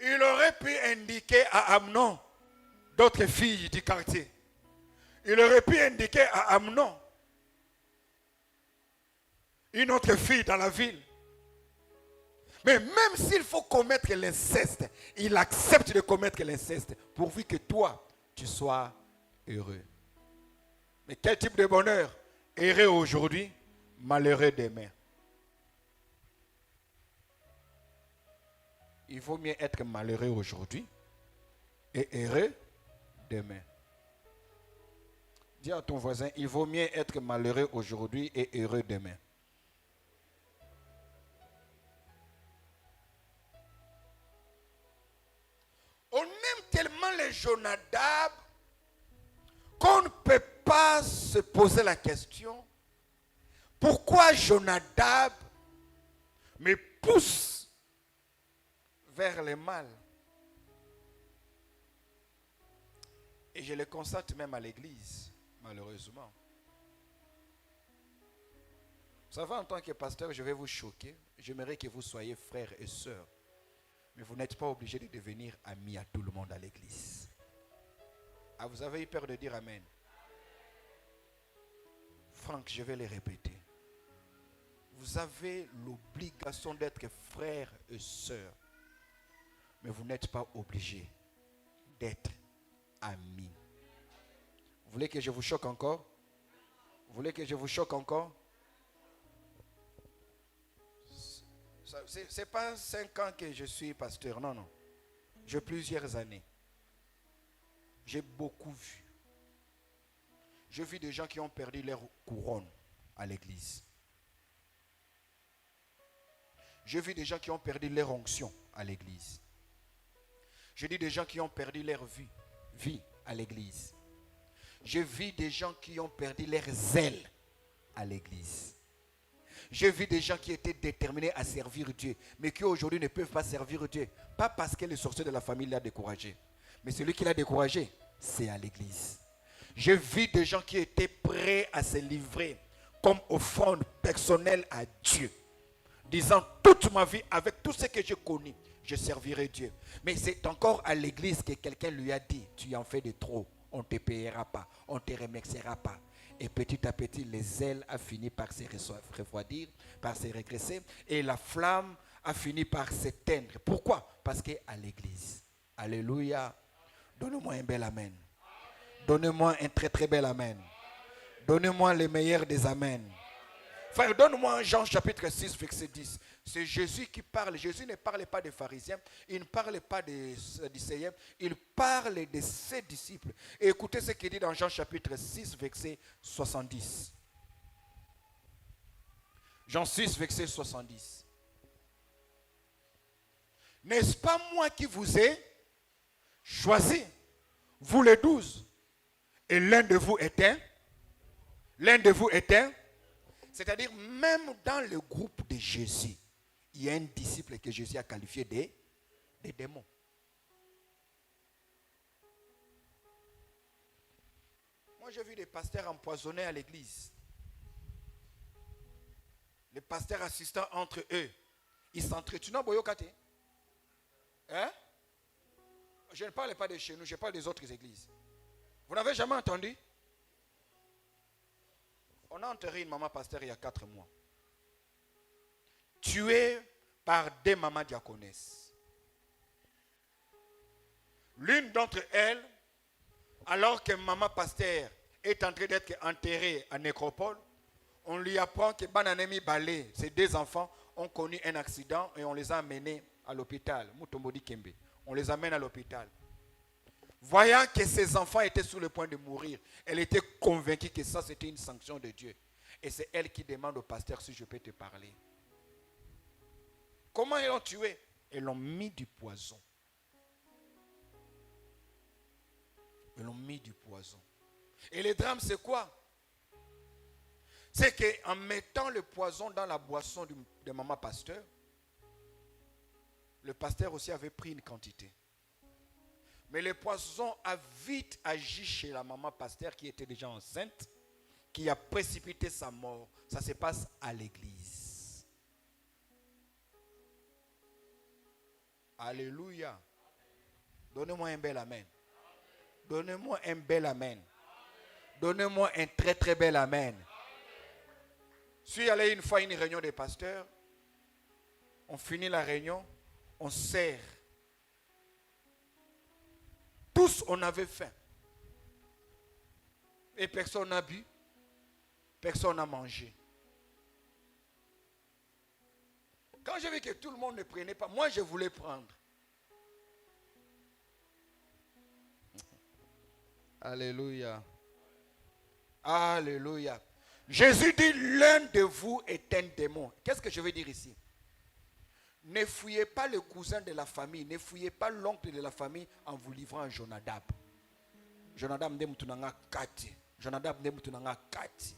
Il aurait pu indiquer à Amnon d'autres filles du quartier. Il aurait pu indiquer à Amnon une autre fille dans la ville. Mais même s'il faut commettre l'inceste, il accepte de commettre l'inceste pourvu que toi, tu sois heureux. Mais quel type de bonheur? Heureux aujourd'hui, malheureux demain. Il vaut mieux être malheureux aujourd'hui et heureux demain. Dis à ton voisin, il vaut mieux être malheureux aujourd'hui et heureux demain. On aime tellement les Jonadab qu'on ne peut pas se poser la question pourquoi Jonadab me pousse vers le mal. Et je le constate même à l'église, malheureusement. Vous savez, en tant que pasteur, je vais vous choquer. J'aimerais que vous soyez frères et sœurs. Mais vous n'êtes pas obligé de devenir amis à tout le monde à l'église. Ah, vous avez eu peur de dire amen. Franck, je vais le répéter. Vous avez l'obligation d'être frères et sœurs. Mais vous n'êtes pas obligé d'être amis. Vous voulez que je vous choque encore? Vous voulez que je vous choque encore? Ce n'est pas 5 ans que je suis pasteur, non, non. J'ai plusieurs années. J'ai beaucoup vu. J'ai vu des gens qui ont perdu leur couronne à l'église. J'ai vu des gens qui ont perdu leur onction à l'église. J'ai dit des gens qui ont perdu leur vie à l'église. J'ai vu des gens qui ont perdu leur zèle à l'église. J'ai vu des gens qui étaient déterminés à servir Dieu, mais qui aujourd'hui ne peuvent pas servir Dieu. Pas parce que le sorcier de la famille l'a découragé, mais celui qui l'a découragé, c'est à l'église. J'ai vu des gens qui étaient prêts à se livrer comme offrande personnelle à Dieu, disant toute ma vie, avec tout ce que j'ai connu, je servirai Dieu. Mais c'est encore à l'église que quelqu'un lui a dit, tu en fais de trop, on ne te payera pas, on ne te remerciera pas. Et petit à petit, les ailes a fini par se refroidir, par se régresser, et la flamme a fini par s'éteindre. Pourquoi? Parce qu'à l'église. Alléluia. Donnez-moi un bel amen. Donnez-moi un très très bel amen. Donnez-moi le meilleur des amens. Frère, donne-moi Jean chapitre 6, verset 10. C'est Jésus qui parle. Jésus ne parle pas des pharisiens. Il ne parle pas des sadducéens. Il parle de ses disciples. Et écoutez ce qu'il dit dans Jean chapitre 6, verset 70. Jean 6, verset 70. N'est-ce pas moi qui vous ai choisi, vous les 12, et l'un de vous est un? L'un de vous est un? C'est-à-dire, même dans le groupe de Jésus, il y a un disciple que Jésus a qualifié des démons. Moi, j'ai vu des pasteurs empoisonnés à l'église. Les pasteurs assistants entre eux, ils s'entretuent. Hein? Je ne parle pas de chez nous, je parle des autres églises. Vous n'avez jamais entendu? On a enterré une maman pasteur il y a 4 mois. Tuée par des mamans diaconesses. L'une d'entre elles, alors que maman pasteur est en train d'être enterrée à nécropole, on lui apprend que Bananemi Balé, ses 2 enfants, ont connu un accident et on les a amenés à l'hôpital. Mutombodi Kembe. On les amène à l'hôpital. Voyant que ses enfants étaient sur le point de mourir, elle était convaincue que ça c'était une sanction de Dieu. Et c'est elle qui demande au pasteur si je peux te parler. Comment ils l'ont tué? Ils l'ont mis du poison. Ils l'ont mis du poison. Et le drame c'est quoi? C'est qu'en mettant le poison dans la boisson de maman pasteur, le pasteur aussi avait pris une quantité. Mais le poison a vite agi chez la maman pasteur qui était déjà enceinte, qui a précipité sa mort. Ça se passe à l'église. Alléluia. Donnez-moi un bel amen. Donnez-moi un bel amen. Donnez-moi un très très bel amen. Je suis allé une fois à une réunion des pasteurs. On finit la réunion. On sert. Tous, on avait faim. Et personne n'a bu. Personne n'a mangé. Quand j'ai vu que tout le monde ne prenait pas, moi je voulais prendre. Alléluia. Alléluia. Jésus dit, l'un de vous est un démon. Qu'est-ce que je veux dire ici? Ne fouillez pas le cousin de la famille, ne fouillez pas l'oncle de la famille en vous livrant à Jonadab. Jonadab nde mutu nanga kati. Jonadab nde mutu nanga kati.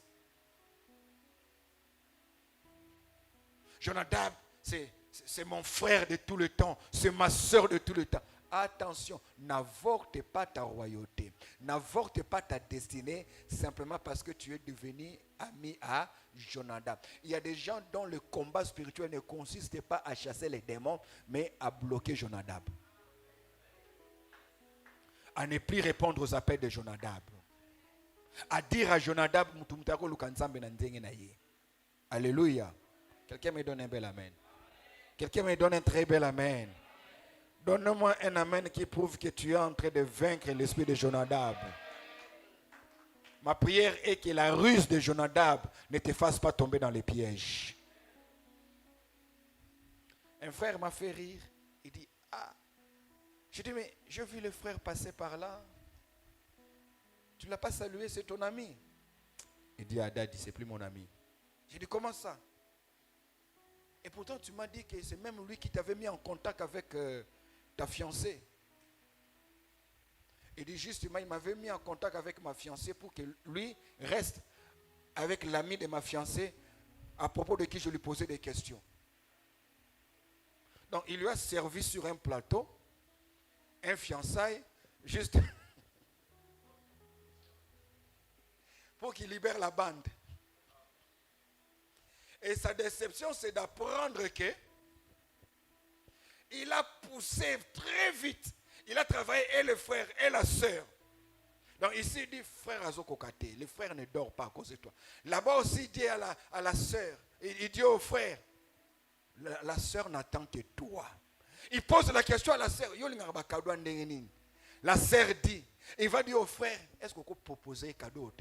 Jonadab, c'est mon frère de tout le temps, c'est ma soeur de tout le temps. Attention, n'avorte pas ta royauté, n'avorte pas ta destinée simplement parce que tu es devenu ami à Jonadab. Il y a des gens dont le combat spirituel ne consiste pas à chasser les démons, mais à bloquer Jonadab. À ne plus répondre aux appels de Jonadab. À dire à Jonadab, Alléluia. Quelqu'un me donne un bel amen. Quelqu'un me donne un très bel amen. Donne-moi un amen qui prouve que tu es en train de vaincre l'esprit de Jonadab. Ma prière est que la ruse de Jonadab ne te fasse pas tomber dans les pièges. Un frère m'a fait rire. Il dit, ah. Je dis, mais j'ai vu le frère passer par là. Tu ne l'as pas salué, c'est ton ami. Il dit, ah Daddy, c'est plus mon ami. J'ai dit, comment ça? Et pourtant, tu m'as dit que c'est même lui qui t'avait mis en contact avec ta fiancée. Il dit, justement, il m'avait mis en contact avec ma fiancée pour que lui reste avec l'ami de ma fiancée à propos de qui je lui posais des questions. Donc, il lui a servi sur un plateau un fiançailles juste pour qu'il libère la bande. Et sa déception, c'est d'apprendre que il a poussé très vite. Il a travaillé et le frère et la sœur. Donc ici, il dit, frère Azokokate, le frère ne dort pas à cause de toi. Là-bas aussi, il dit à la sœur, il dit au frère, la sœur n'attend que toi. Il pose la question à la sœur. La sœur dit, il va dire au frère, est-ce qu'on peut proposer un cadeau?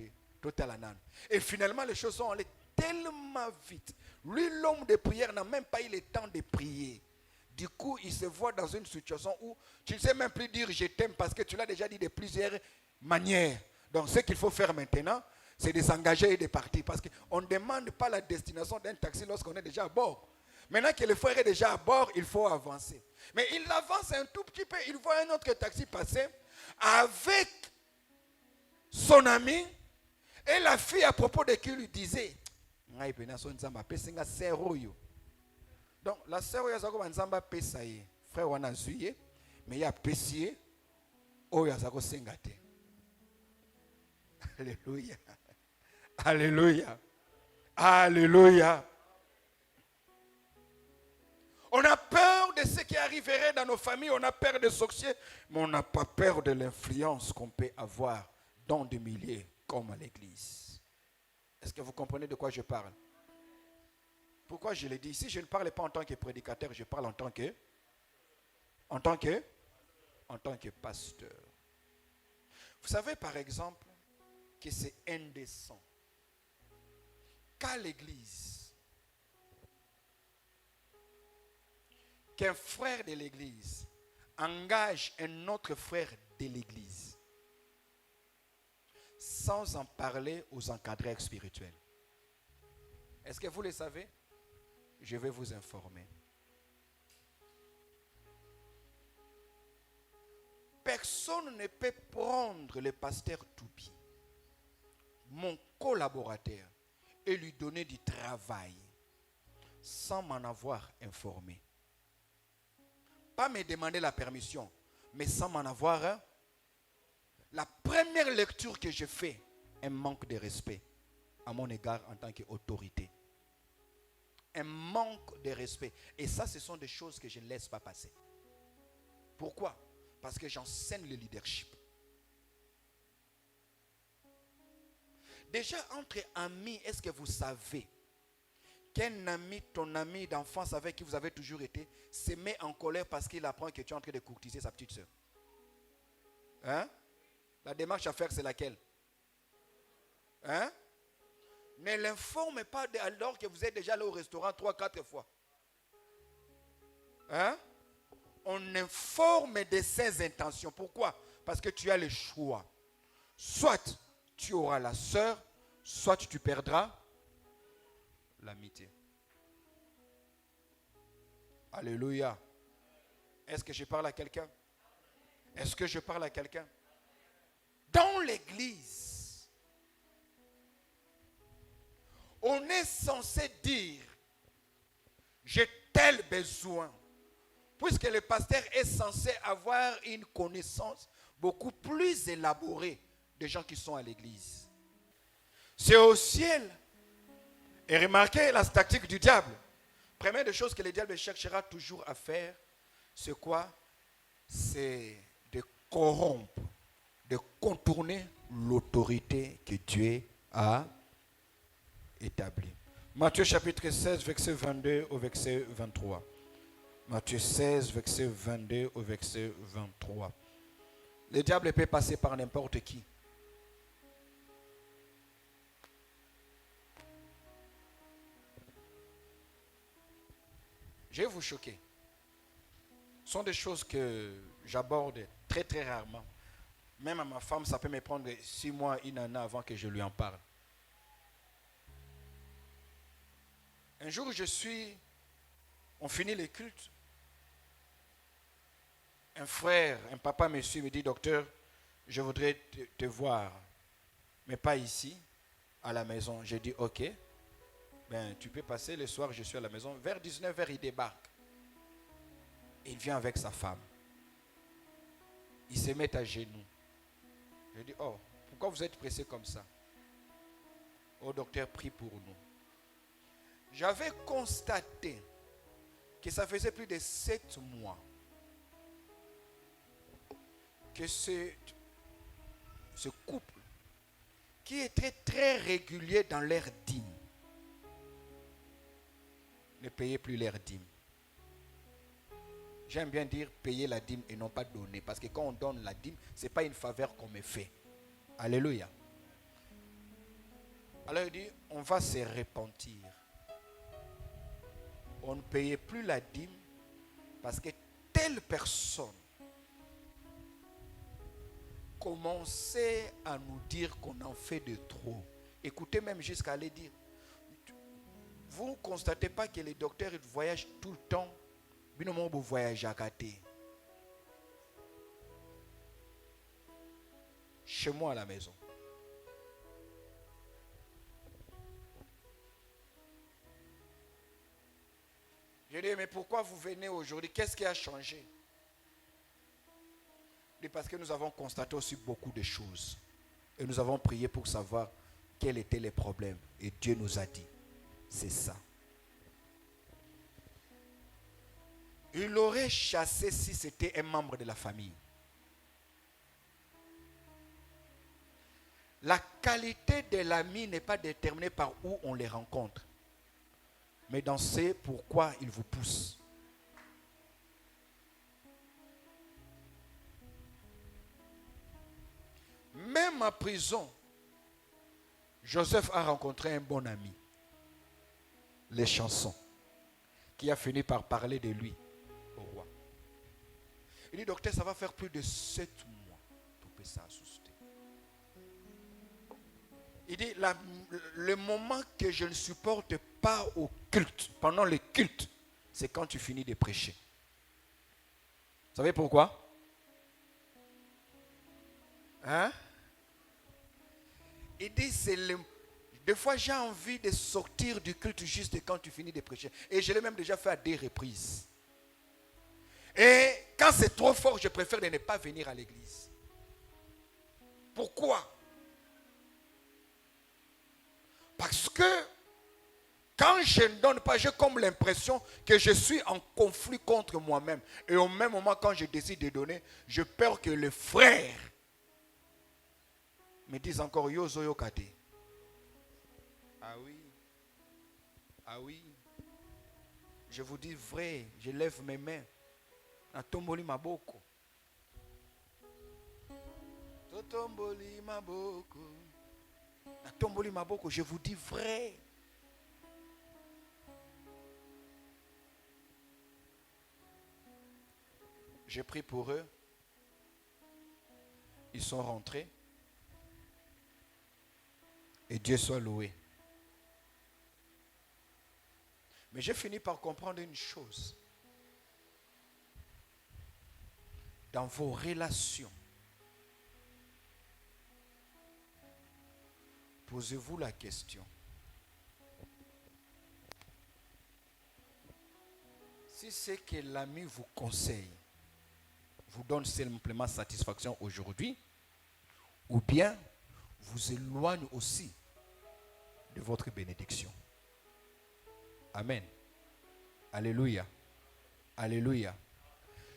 Et finalement, les choses sont allées tellement vite. Lui, l'homme de prière, n'a même pas eu le temps de prier. Du coup, il se voit dans une situation où tu ne sais même plus dire je t'aime parce que tu l'as déjà dit de plusieurs manières. Donc, ce qu'il faut faire maintenant, c'est de s'engager et de partir. Parce qu'on ne demande pas la destination d'un taxi lorsqu'on est déjà à bord. Maintenant que le frère est déjà à bord, il faut avancer. Mais il avance un tout petit peu. Il voit un autre taxi passer avec son ami et la fille à propos de qui lui disait donc la sœur yazako banzamba pesa ye frère wana zuye mais ya pesier o yazako sengate. Alléluia. Alléluia. Alléluia. On a peur de ce qui arriverait dans nos familles, on a peur des sorciers, mais on n'a pas peur de l'influence qu'on peut avoir dans des milliers comme à l'église. Est-ce que vous comprenez de quoi je parle? Pourquoi je l'ai dit? Si je ne parle pas en tant que prédicateur, je parle en tant que pasteur. Vous savez par exemple que c'est indécent qu'à l'église, qu'un frère de l'église engage un autre frère de l'église sans en parler aux encadreurs spirituels. Est-ce que vous le savez? Je vais vous informer. Personne ne peut prendre le pasteur Toubi, mon collaborateur, et lui donner du travail sans m'en avoir informé. Pas me demander la permission, mais sans m'en avoir. La première lecture que je fais, un manque de respect à mon égard en tant qu'autorité. Un manque de respect. Et ça, ce sont des choses que je ne laisse pas passer. Pourquoi? Parce que j'enseigne le leadership. Déjà, entre amis, est-ce que vous savez qu'un ami, ton ami d'enfance avec qui vous avez toujours été, se met en colère parce qu'il apprend que tu es en train de courtiser sa petite soeur? Hein? La démarche à faire, c'est laquelle? Hein? Ne l'informe pas alors que vous êtes déjà allé au restaurant 3-4 fois. Hein? On informe de ses intentions. Pourquoi? Parce que tu as le choix. Soit tu auras la sœur, soit tu perdras l'amitié. Alléluia. Est-ce que je parle à quelqu'un? Est-ce que je parle à quelqu'un? Dans l'église, on est censé dire, j'ai tel besoin. Puisque le pasteur est censé avoir une connaissance beaucoup plus élaborée des gens qui sont à l'église. C'est au ciel. Et remarquez la tactique du diable. Première des choses que le diable cherchera toujours à faire, c'est quoi? C'est de corrompre, de contourner l'autorité que Dieu a établie. Matthieu chapitre 16, verset 22 au verset 23. Matthieu 16, verset 22 au verset 23. Le diable peut passer par n'importe qui. Je vais vous choquer. Ce sont des choses que j'aborde très très rarement. Même à ma femme, ça peut me prendre 6 mois, 1 an avant que je lui en parle. Un jour, on finit les cultes. Un frère, un papa me suit, me dit, docteur, je voudrais te voir, mais pas ici, à la maison. J'ai dit, ok, ben, tu peux passer le soir, je suis à la maison. Vers 19h, il débarque. Il vient avec sa femme. Ils se mettent à genoux. Je dis, oh, pourquoi vous êtes pressé comme ça? Oh, docteur, prie pour nous. J'avais constaté que ça faisait plus de 7 mois que ce couple, qui est très très régulier dans leur dîme, ne payait plus leur dîme. J'aime bien dire payer la dîme et non pas donner. Parce que quand on donne la dîme, ce n'est pas une faveur qu'on me fait. Alléluia. Alors il dit, on va se repentir. On ne payait plus la dîme parce que telle personne commençait à nous dire qu'on en fait de trop. Écoutez, même jusqu'à aller dire, vous ne constatez pas que les docteurs ils voyagent tout le temps? Vous voyagez à côté. Chez moi à la maison. Je dis, mais pourquoi vous venez aujourd'hui? Qu'est-ce qui a changé? Je dis, parce que nous avons constaté aussi beaucoup de choses. Et nous avons prié pour savoir quels étaient les problèmes. Et Dieu nous a dit, c'est ça. Il l'aurait chassé si c'était un membre de la famille. La qualité de l'ami n'est pas déterminée par où on les rencontre, mais dans ce pourquoi il vous pousse. Même à prison, Joseph a rencontré un bon ami, les chansons, qui a fini par parler de lui au roi. Il dit, docteur, ça va faire plus de 7 mois pour que ça asuste. Il dit, le moment que je ne supporte pas au culte, pendant le culte, c'est quand tu finis de prêcher. Vous savez pourquoi? Hein? Il dit, des fois j'ai envie de sortir du culte juste quand tu finis de prêcher. Et je l'ai même déjà fait à 2 reprises. Et quand c'est trop fort, je préfère ne pas venir à l'église. Pourquoi? Parce que quand je ne donne pas, j'ai comme l'impression que je suis en conflit contre moi-même. Et au même moment, quand je décide de donner, j'ai peur que les frères me disent encore Yozo Yokate. Ah oui. Ah oui. Je vous dis vrai, je lève mes mains. Natomboli maboko. Totomboli maboko. Natomboli maboko, je vous dis vrai. J'ai prié pour eux. Ils sont rentrés. Et Dieu soit loué. Mais j'ai fini par comprendre une chose. Dans vos relations, posez-vous la question. Si c'est que l'ami vous conseille, vous donne simplement satisfaction aujourd'hui, ou bien vous éloigne aussi de votre bénédiction. Amen. Alléluia. Alléluia.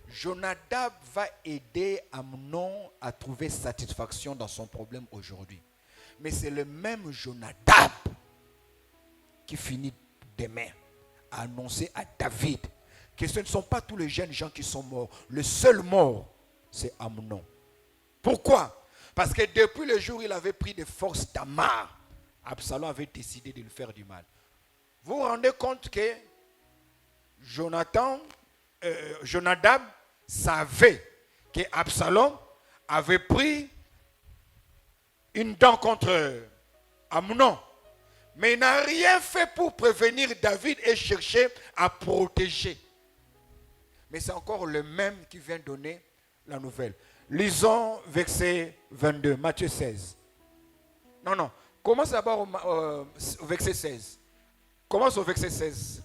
Jonadab va aider Amnon à trouver satisfaction dans son problème aujourd'hui. Mais c'est le même Jonadab qui finit demain à annoncer à David que ce ne sont pas tous les jeunes gens qui sont morts. Le seul mort, c'est Amnon. Pourquoi? Parce que depuis le jour où il avait pris des forces Tamar, Absalom avait décidé de lui faire du mal. Vous vous rendez compte que Jonadab savait que Absalom avait pris une dent contre Amnon. Mais il n'a rien fait pour prévenir David et chercher à protéger. Mais c'est encore le même qui vient donner la nouvelle. Lisons verset 22, Matthieu 16. Non. Commence d'abord au verset 16. Commence au verset 16.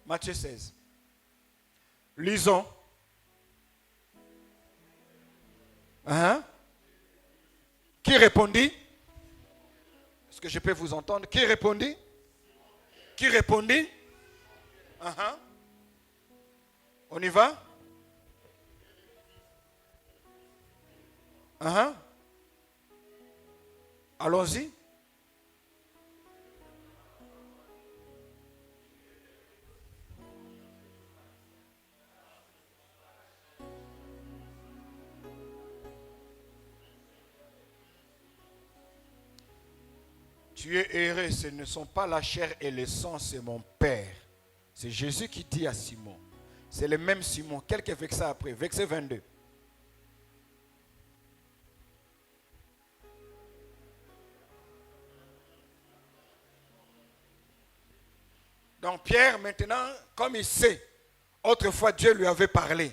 Matthieu 16. Lisons. Qui répondit? Est-ce que je peux vous entendre? Qui répondit? Qui répondit? On y va? Allons-y. Tu es heureux, ce ne sont pas la chair et le sang, c'est mon Père. C'est Jésus qui dit à Simon. C'est le même Simon. Quelques versets après, verset 22. Donc Pierre, maintenant, comme il sait, autrefois Dieu lui avait parlé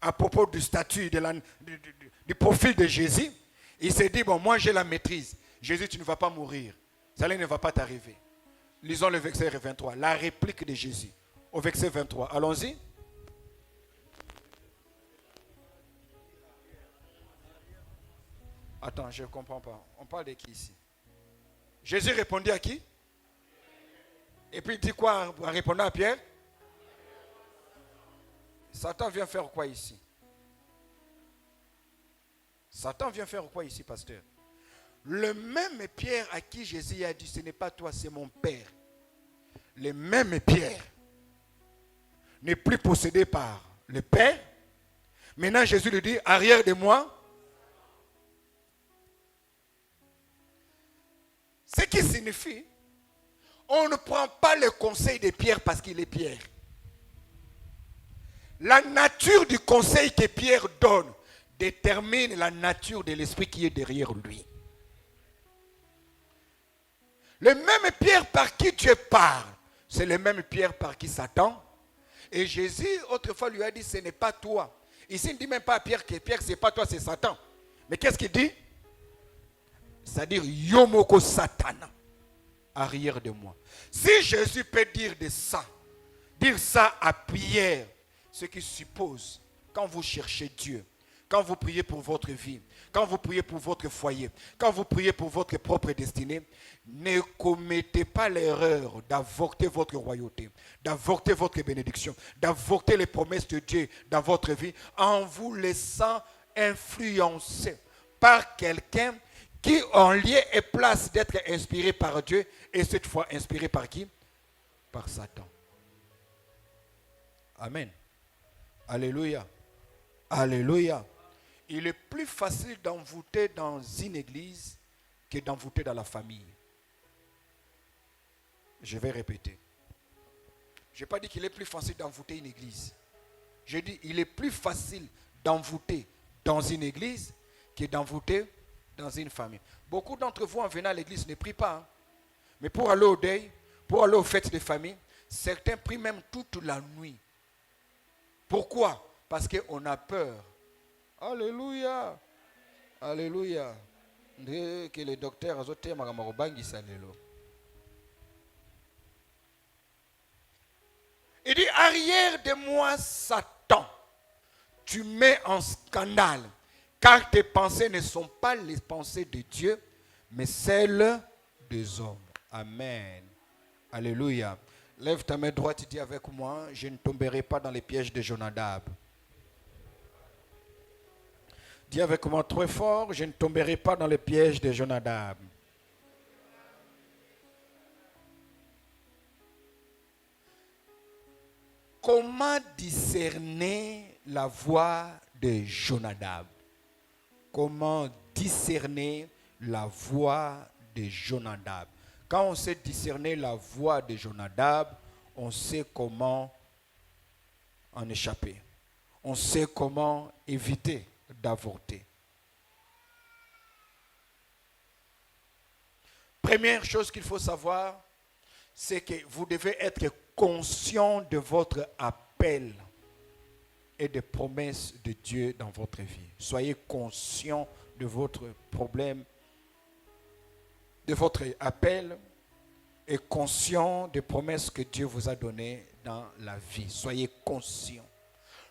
à propos du statut, du profil de Jésus, il s'est dit, bon, moi j'ai la maîtrise. Jésus, tu ne vas pas mourir. Ça ne va pas t'arriver. Lisons le verset 23, la réplique de Jésus. Au verset 23, allons-y. Attends, je ne comprends pas. On parle de qui ici? Jésus répondit à qui? Et puis il dit quoi en répondant à Pierre? Satan vient faire quoi ici? Satan vient faire quoi ici, pasteur? Le même Pierre à qui Jésus a dit, ce n'est pas toi, c'est mon Père. Le même Pierre n'est plus possédé par le Père. Maintenant, Jésus lui dit, arrière de moi. Ce qui signifie, on ne prend pas le conseil de Pierre parce qu'il est Pierre. La nature du conseil que Pierre donne détermine la nature de l'esprit qui est derrière lui. Le même Pierre par qui Dieu parle, c'est le même Pierre par qui Satan. Et Jésus, autrefois, lui a dit, ce n'est pas toi. Ici, il ne dit même pas à Pierre que Pierre, ce n'est pas toi, c'est Satan. Mais qu'est-ce qu'il dit? C'est-à-dire, Yomoko Satana, arrière de moi. Si Jésus peut dire ça à Pierre, ce qui suppose, quand vous cherchez Dieu, quand vous priez pour votre vie, quand vous priez pour votre foyer, quand vous priez pour votre propre destinée, ne commettez pas l'erreur d'avorter votre royauté, d'avorter votre bénédiction, d'avorter les promesses de Dieu dans votre vie en vous laissant influencer par quelqu'un qui en lieu et place d'être inspiré par Dieu et cette fois inspiré par qui? Par Satan. Amen. Alléluia. Alléluia. Il est plus facile d'envoûter dans une église que d'envoûter dans la famille. Je vais répéter. Je n'ai pas dit qu'il est plus facile d'envoûter une église. Je dis il est plus facile d'envoûter dans une église que d'envoûter dans une famille. Beaucoup d'entre vous en venant à l'église ne prient pas. Hein? Mais pour aller au deuil, pour aller aux fêtes de famille, certains prient même toute la nuit. Pourquoi? Parce qu'on a peur. Alléluia. Alléluia. Que le docteur a zoté magamarobangis salelo. Il dit, arrière de moi, Satan, tu mets en scandale, car tes pensées ne sont pas les pensées de Dieu, mais celles des hommes. Amen. Alléluia. Lève ta main droite et dis avec moi, je ne tomberai pas dans les pièges de Jonadab. Dis avec moi très fort, je ne tomberai pas dans les pièges de Jonadab. Comment discerner la voix de Jonadab? Comment discerner la voix de Jonadab? Quand on sait discerner la voix de Jonadab, on sait comment en échapper. On sait comment éviter d'avorter. Première chose qu'il faut savoir, c'est que vous devez être conscient de votre appel et des promesses de Dieu dans votre vie. Soyez conscient de votre problème, de votre appel et conscient des promesses que Dieu vous a données dans la vie. Soyez conscient.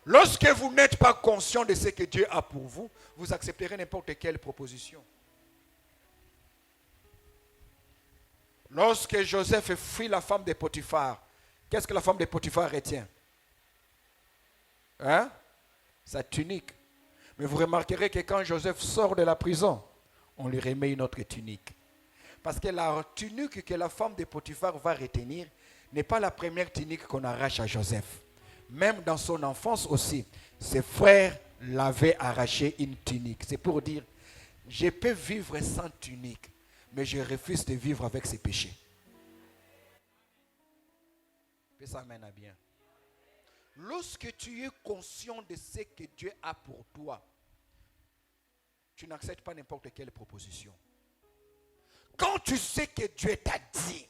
Lorsque vous n'êtes pas conscient de ce que Dieu a pour vous, vous accepterez n'importe quelle proposition. Lorsque Joseph fuit la femme de Potiphar, qu'est-ce que la femme de Potiphar retient? Hein? Sa tunique. Mais vous remarquerez que quand Joseph sort de la prison, on lui remet une autre tunique. Parce que la tunique que la femme de Potiphar va retenir n'est pas la première tunique qu'on arrache à Joseph. Même dans son enfance aussi, ses frères l'avaient arraché une tunique. C'est pour dire, je peux vivre sans tunique, mais je refuse de vivre avec ses péchés. Fais ça mène à bien. Lorsque tu es conscient de ce que Dieu a pour toi, tu n'acceptes pas n'importe quelle proposition. Quand tu sais que Dieu t'a dit,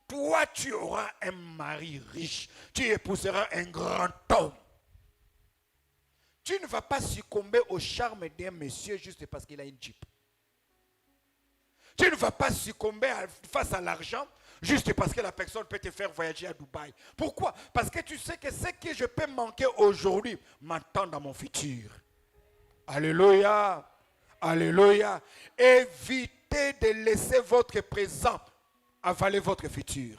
toi tu auras un mari riche, tu épouseras un grand homme. Tu ne vas pas succomber au charme d'un monsieur juste parce qu'il a une Jeep. Tu ne vas pas succomber face à l'argent juste parce que la personne peut te faire voyager à Dubaï. Pourquoi? Parce que tu sais que ce que je peux manquer aujourd'hui m'attend dans mon futur. Alléluia. Alléluia. Évitez de laisser votre présent avaler votre futur.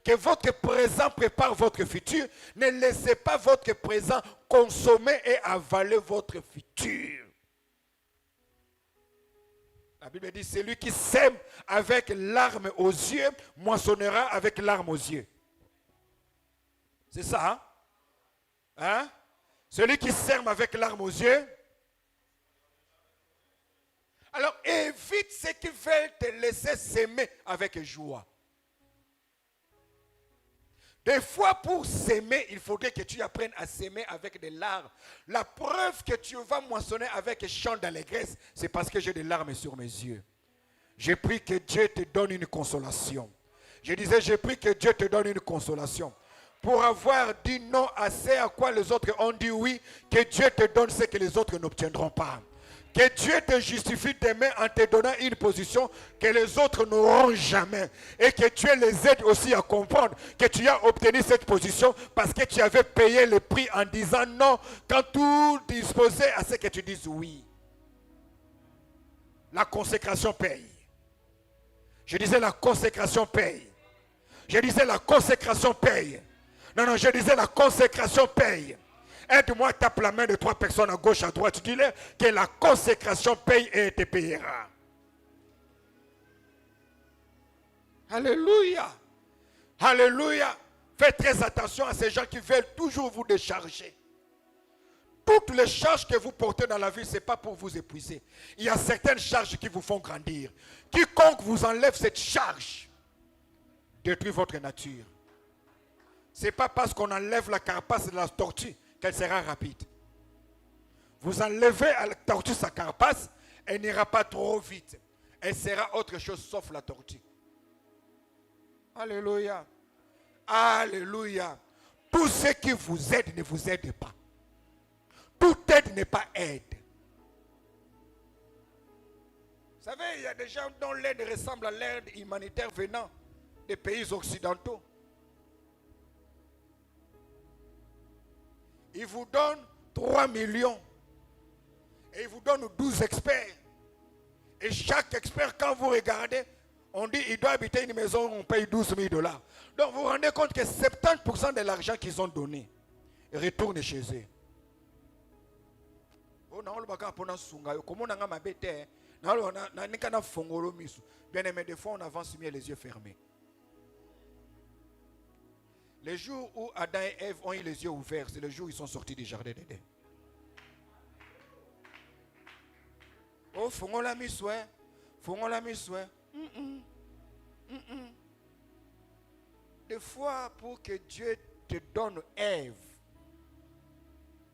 Que votre présent prépare votre futur. Ne laissez pas votre présent consommer et avaler votre futur. La Bible dit, celui qui sème avec larmes aux yeux, moissonnera avec larmes aux yeux. C'est ça, hein? Hein? Celui qui sème avec larmes aux yeux. Alors évite ceux qui veulent te laisser s'aimer avec joie. Des fois, pour s'aimer, il faudrait que tu apprennes à s'aimer avec des larmes. La preuve que tu vas moissonner avec chant d'allégresse, c'est parce que j'ai des larmes sur mes yeux. J'ai pris que Dieu te donne une consolation. Je disais, j'ai pris que Dieu te donne une consolation. Pour avoir dit non à ce à quoi les autres ont dit oui, que Dieu te donne ce que les autres n'obtiendront pas. Que Dieu te justifie demain en te donnant une position que les autres n'auront jamais. Et que Dieu les aide aussi à comprendre que tu as obtenu cette position parce que tu avais payé le prix en disant non quand tout disposait à ce que tu dises oui. La consécration paye. Je disais la consécration paye. Je disais la consécration paye. Non, je disais la consécration paye. Aide-moi, tape la main de 3 personnes à gauche, à droite. Dis-leur que la consécration paye et te payera. Alléluia. Alléluia. Faites très attention à ces gens qui veulent toujours vous décharger. Toutes les charges que vous portez dans la vie, ce n'est pas pour vous épuiser. Il y a certaines charges qui vous font grandir. Quiconque vous enlève cette charge, détruit votre nature. Ce n'est pas parce qu'on enlève la carapace de la tortue qu'elle sera rapide. Vous enlevez à la tortue sa carapace, elle n'ira pas trop vite. Elle sera autre chose sauf la tortue. Alléluia. Alléluia. Tout ce qui vous aide ne vous aide pas. Toute aide n'est pas aide. Vous savez, il y a des gens dont l'aide ressemble à l'aide humanitaire venant des pays occidentaux. Ils vous donnent 3 millions. Et ils vous donnent 12 experts. Et chaque expert, quand vous regardez, on dit qu'il doit habiter une maison, on paye 12 000 $. Donc vous vous rendez compte que 70% de l'argent qu'ils ont donné retourne chez eux. Bien aimé, des fois on avance mieux les yeux fermés. Le jour où Adam et Ève ont eu les yeux ouverts, c'est le jour où ils sont sortis du jardin d'Éden. Oh, faut-on la mise, ouais. Faut-on la mise, ouais. Des fois, pour que Dieu te donne Ève,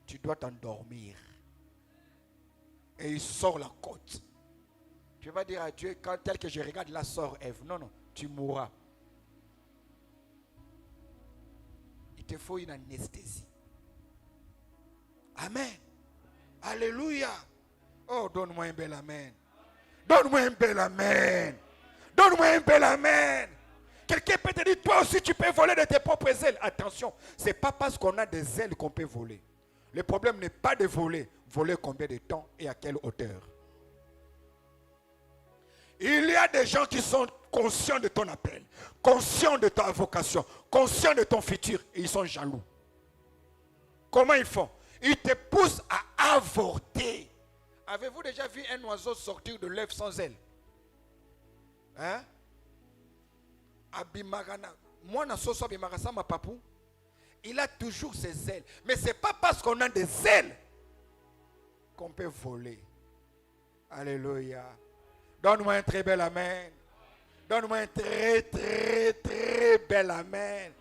tu dois t'endormir. Et il sort la côte. Tu vas dire à Dieu, quand tel que je regarde, là sort Ève. Non, non, tu mourras. Il te faut une anesthésie. Amen. Alléluia. Oh, donne-moi un bel amen. Donne-moi un bel amen. Donne-moi un bel amen. Quelqu'un peut te dire, toi aussi tu peux voler de tes propres ailes. Attention, ce n'est pas parce qu'on a des ailes qu'on peut voler. Le problème n'est pas de voler. Voler combien de temps et à quelle hauteur? Il y a des gens qui sont conscients de ton appel, conscients de ta vocation, conscients de ton futur et ils sont jaloux. Comment ils font? Ils te poussent à avorter. Avez-vous déjà vu un oiseau sortir de l'œuf sans ailes? Hein? Abimarana. Moi, Nasoso Abimarasa, ma papou, il a toujours ses ailes. Mais ce n'est pas parce qu'on a des ailes qu'on peut voler. Alléluia. Donne-moi un très bel amen. Donne-moi un très, très, très bel amen.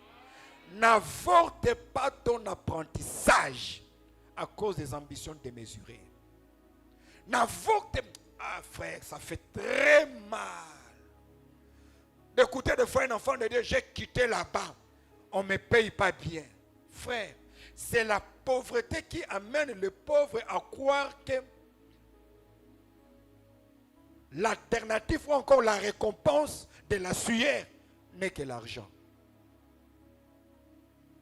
N'avorte pas ton apprentissage à cause des ambitions démesurées. N'avorte pas. Ah frère, ça fait très mal d'écouter de fois un enfant de Dieu, j'ai quitté là-bas. On ne me paye pas bien. Frère, c'est la pauvreté qui amène le pauvre à croire que l'alternative ou encore la récompense de la sueur n'est que l'argent.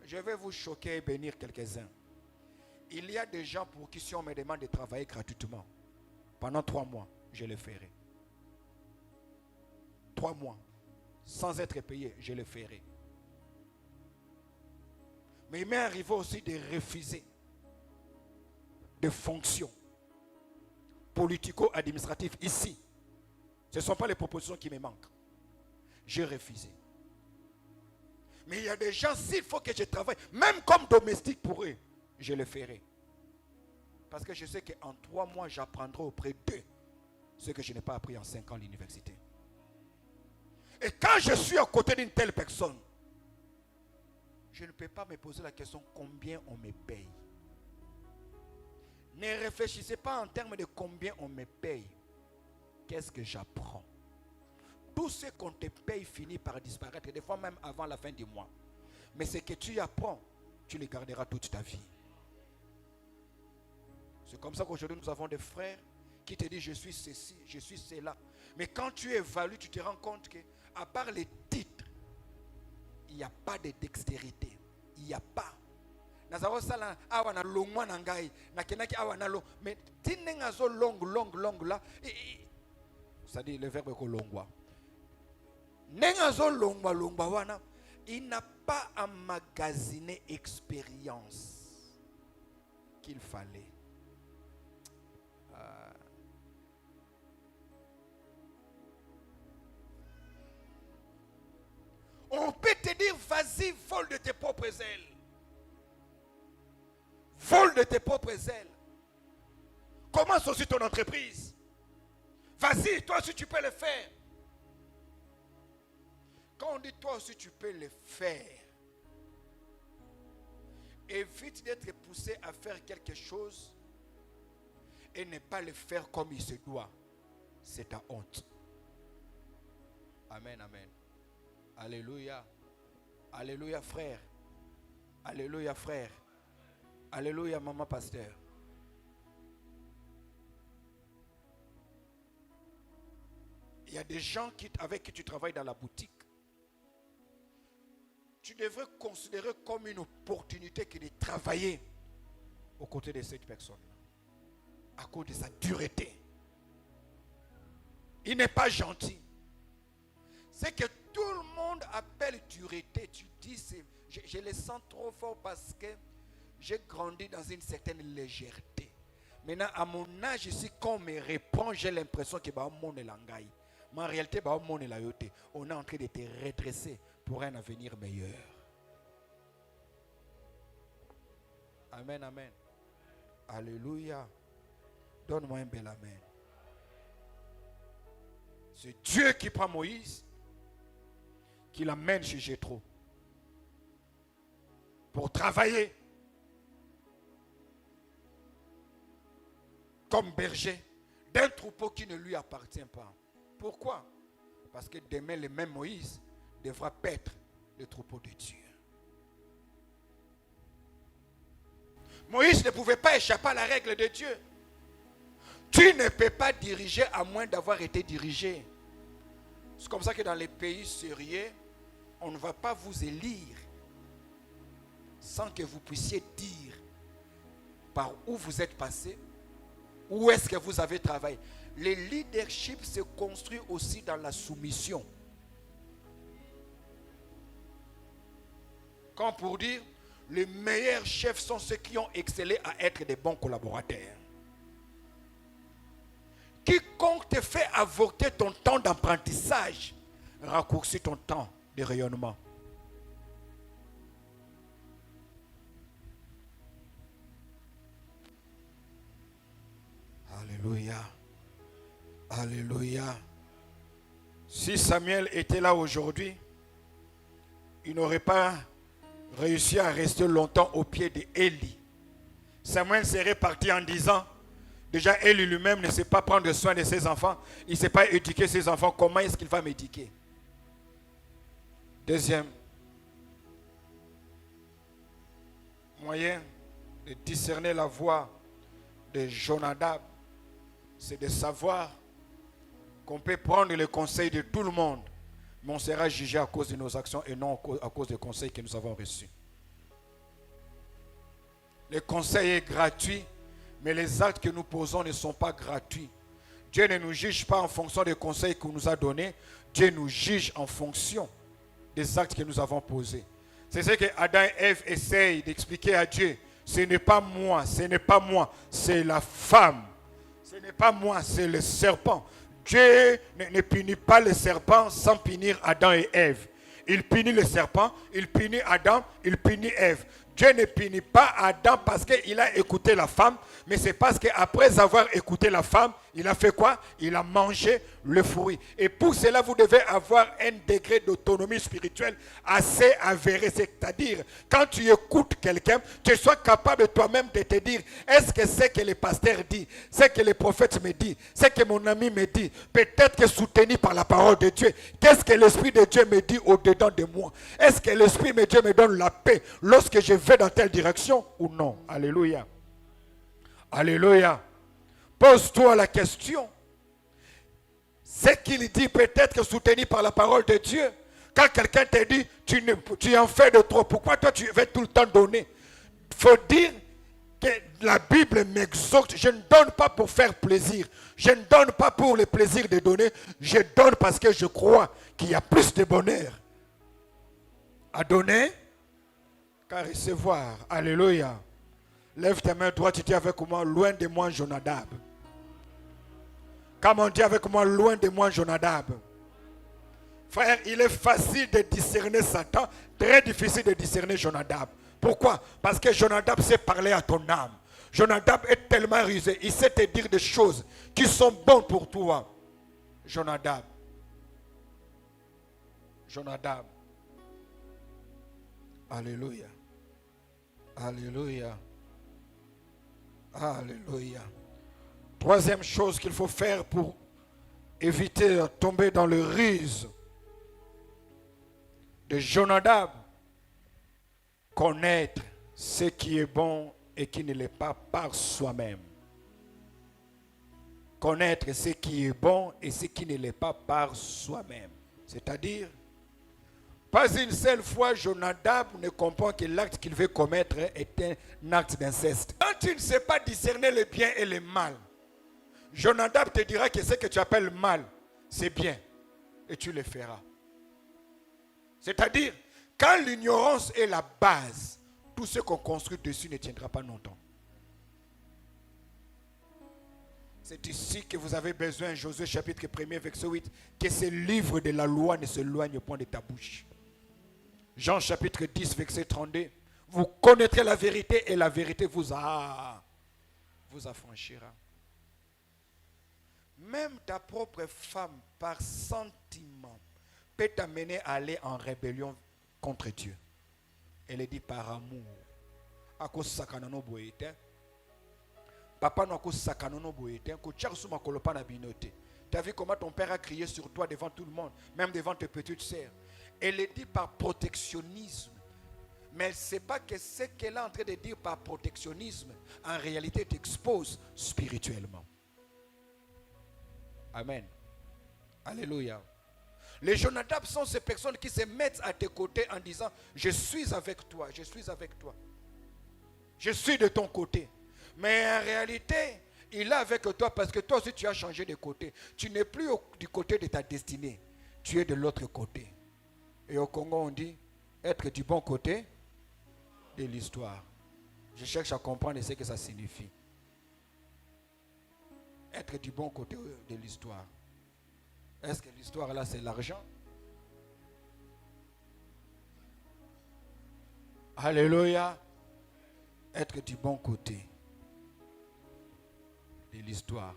Je vais vous choquer et bénir quelques-uns. Il y a des gens pour qui si on me demande de travailler gratuitement, pendant 3 mois, je le ferai. 3 mois, sans être payé, je le ferai. Mais il m'est arrivé aussi de refuser des fonctions politico-administratives ici. Ce ne sont pas les propositions qui me manquent. J'ai refusé. Mais il y a des gens, s'il faut que je travaille, même comme domestique pour eux, je le ferai. Parce que je sais qu'en 3 mois, j'apprendrai auprès d'eux ce que je n'ai pas appris en 5 ans à l'université. Et quand je suis à côté d'une telle personne, je ne peux pas me poser la question combien on me paye. Ne réfléchissez pas en termes de combien on me paye. Qu'est-ce que j'apprends? Tout ce qu'on te paye finit par disparaître, des fois même avant la fin du mois. Mais ce que tu apprends, tu le garderas toute ta vie. C'est comme ça qu'aujourd'hui nous avons des frères qui te disent je suis ceci, je suis cela. Mais quand tu évalues, tu te rends compte que à part les titres, il n'y a pas de dextérité. Il n'y a pas. Mais long là. Ça dit le verbe que longwa. Il n'a pas emmagasiné expérience qu'il fallait. On peut te dire, vas-y, vole de tes propres ailes. Vole de tes propres ailes. Commence aussi ton entreprise. Vas-y, toi aussi tu peux le faire. Quand on dit toi aussi tu peux le faire, évite d'être poussé à faire quelque chose et ne pas le faire comme il se doit. C'est ta honte. Amen, amen. Alléluia. Alléluia, frère. Alléluia, frère. Alléluia, maman pasteur. Il y a des gens avec qui tu travailles dans la boutique. Tu devrais considérer comme une opportunité que de travailler aux côtés de cette personne. À cause de sa dureté. Il n'est pas gentil. C'est que tout le monde appelle dureté. Tu dis, je le sens trop fort parce que j'ai grandi dans une certaine légèreté. Maintenant, à mon âge ici, quand on me répond, j'ai l'impression que mon langaï. Mais en réalité, on est en train de te redresser pour un avenir meilleur. Amen, amen. Alléluia. Donne-moi un bel amen. C'est Dieu qui prend Moïse, qui l'amène chez Jéthro pour travailler comme berger d'un troupeau qui ne lui appartient pas. Pourquoi? Parce que demain, le même Moïse devra paître le troupeau de Dieu. Moïse ne pouvait pas échapper à la règle de Dieu. Tu ne peux pas diriger à moins d'avoir été dirigé. C'est comme ça que dans les pays sérieux, on ne va pas vous élire sans que vous puissiez dire par où vous êtes passé, où est-ce que vous avez travaillé. Le leadership se construit aussi dans la soumission. Comme pour dire, les meilleurs chefs sont ceux qui ont excellé à être des bons collaborateurs. Quiconque te fait avorter ton temps d'apprentissage raccourcit ton temps de rayonnement. Alléluia. Alléluia. Si Samuel était là aujourd'hui, il n'aurait pas réussi à rester longtemps au pied d'Élie. Samuel serait parti en disant, déjà Élie lui-même ne sait pas prendre soin de ses enfants, il ne sait pas éduquer ses enfants, comment est-ce qu'il va m'éduquer? Deuxième moyen de discerner la voix de Jonadab, c'est de savoir qu'on peut prendre le conseil de tout le monde, mais on sera jugé à cause de nos actions et non à cause des conseils que nous avons reçus. Le conseil est gratuit, mais les actes que nous posons ne sont pas gratuits. Dieu ne nous juge pas en fonction des conseils qu'il nous a donnés. Dieu nous juge en fonction des actes que nous avons posés. C'est ce que Adam et Ève essayent d'expliquer à Dieu. Ce n'est pas moi, c'est la femme. Ce n'est pas moi, c'est le serpent. Dieu ne punit pas le serpent sans punir Adam et Ève. Il punit le serpent, il punit Adam, il punit Ève. Dieu ne punit pas Adam parce qu'il a écouté la femme, mais c'est parce qu'après avoir écouté la femme, il a fait quoi? Il a mangé le fruit. Et pour cela, vous devez avoir un degré d'autonomie spirituelle assez avéré. C'est-à-dire, quand tu écoutes quelqu'un, tu sois capable toi-même de te dire, est-ce que c'est que le pasteur dit, c'est que le prophète me dit, c'est que mon ami me dit, peut-être que soutenu par la parole de Dieu, qu'est-ce que l'Esprit de Dieu me dit au-dedans de moi? Est-ce que l'Esprit de Dieu me donne la paix lorsque je vais dans telle direction ou non? Alléluia. Alléluia. Pose-toi la question. Ce qu'il dit peut être soutenu par la parole de Dieu. Quand quelqu'un te dit, tu en fais de trop, pourquoi toi tu veux tout le temps donner? Il faut dire que la Bible m'exhorte, je ne donne pas pour faire plaisir. Je ne donne pas pour le plaisir de donner. Je donne parce que je crois qu'il y a plus de bonheur à donner qu'à recevoir. Alléluia. Lève ta main droite, tu dis avec moi, loin de moi Jonadab. Comme on dit avec moi, loin de moi Jonadab. Frère, il est facile de discerner Satan, très difficile de discerner Jonadab. Pourquoi? Parce que Jonadab sait parler à ton âme. Jonadab est tellement rusé, il sait te dire des choses qui sont bonnes pour toi. Jonadab. Jonadab. Alléluia. Alléluia. Alléluia. Troisième chose qu'il faut faire pour éviter de tomber dans le ruse de Jonadab, connaître ce qui est bon et qui ne l'est pas par soi-même. Connaître ce qui est bon et ce qui ne l'est pas par soi-même. C'est-à-dire, pas une seule fois Jonadab ne comprend que l'acte qu'il veut commettre est un acte d'inceste. Quand tu ne sais pas discerner le bien et le mal, Jonadab te dira que ce que tu appelles mal, c'est bien. Et tu le feras. C'est-à-dire, quand l'ignorance est la base, tout ce qu'on construit dessus ne tiendra pas longtemps. C'est ici que vous avez besoin, Josué chapitre 1er, verset 8, que ce livre de la loi ne s'éloigne point de ta bouche. Jean chapitre 10, verset 32, Vous connaîtrez la vérité et la vérité vous affranchira. Même ta propre femme, par sentiment, peut t'amener à aller en rébellion contre Dieu. Elle dit par amour. Ako sakanono boyete. Papa no ako sakanono boyete. Ko tcharsu makolopa na binote. Tu as vu comment ton père a crié sur toi devant tout le monde, même devant tes petites sœurs. Elle dit par protectionnisme. Mais elle ne sait pas que ce qu'elle est en train de dire par protectionnisme, en réalité t'expose spirituellement. Amen. Alléluia. Les Jonadab sont ces personnes qui se mettent à tes côtés en disant, je suis avec toi, je suis avec toi. Je suis de ton côté. Mais en réalité, il est avec toi parce que toi aussi tu as changé de côté. Tu n'es plus du côté de ta destinée. Tu es de l'autre côté. Et au Congo on dit, être du bon côté de l'histoire. Je cherche à comprendre ce que ça signifie. Être du bon côté de l'histoire. Est-ce que l'histoire là c'est l'argent? Alléluia. Être du bon côté de l'histoire.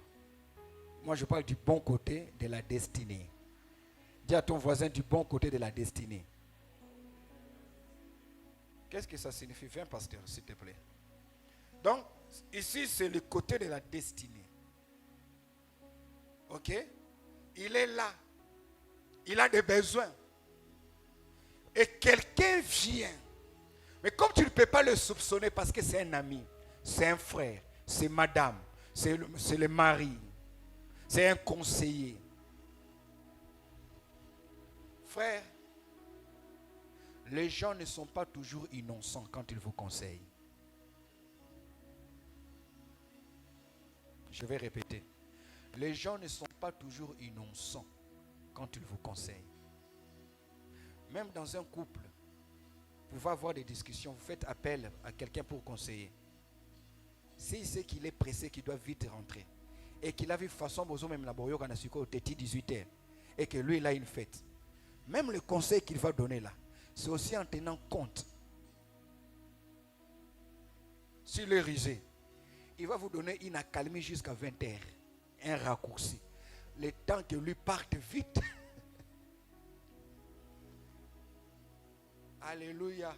Moi je parle du bon côté de la destinée. Dis à ton voisin du bon côté de la destinée. Qu'est-ce que ça signifie? Viens pasteur s'il te plaît. Donc ici c'est le côté de la destinée. Ok? Il est là. Il a des besoins. Et quelqu'un vient. Mais comme tu ne peux pas le soupçonner parce que c'est un ami, c'est un frère, c'est madame, c'est le mari, c'est un conseiller. Frère, les gens ne sont pas toujours innocents quand ils vous conseillent. Je vais répéter. Les gens ne sont pas toujours innocents quand ils vous conseillent. Même dans un couple, vous pouvez avoir des discussions, vous faites appel à quelqu'un pour conseiller. S'il sait qu'il est pressé, qu'il doit vite rentrer, et qu'il a vu façon besoin même la boyo kana siko au 18h, et que lui il a une fête, même le conseil qu'il va donner là, c'est aussi en tenant compte. S'il est risé, il va vous donner une accalmie jusqu'à 20h, un raccourci, le temps que lui parte vite. Alléluia.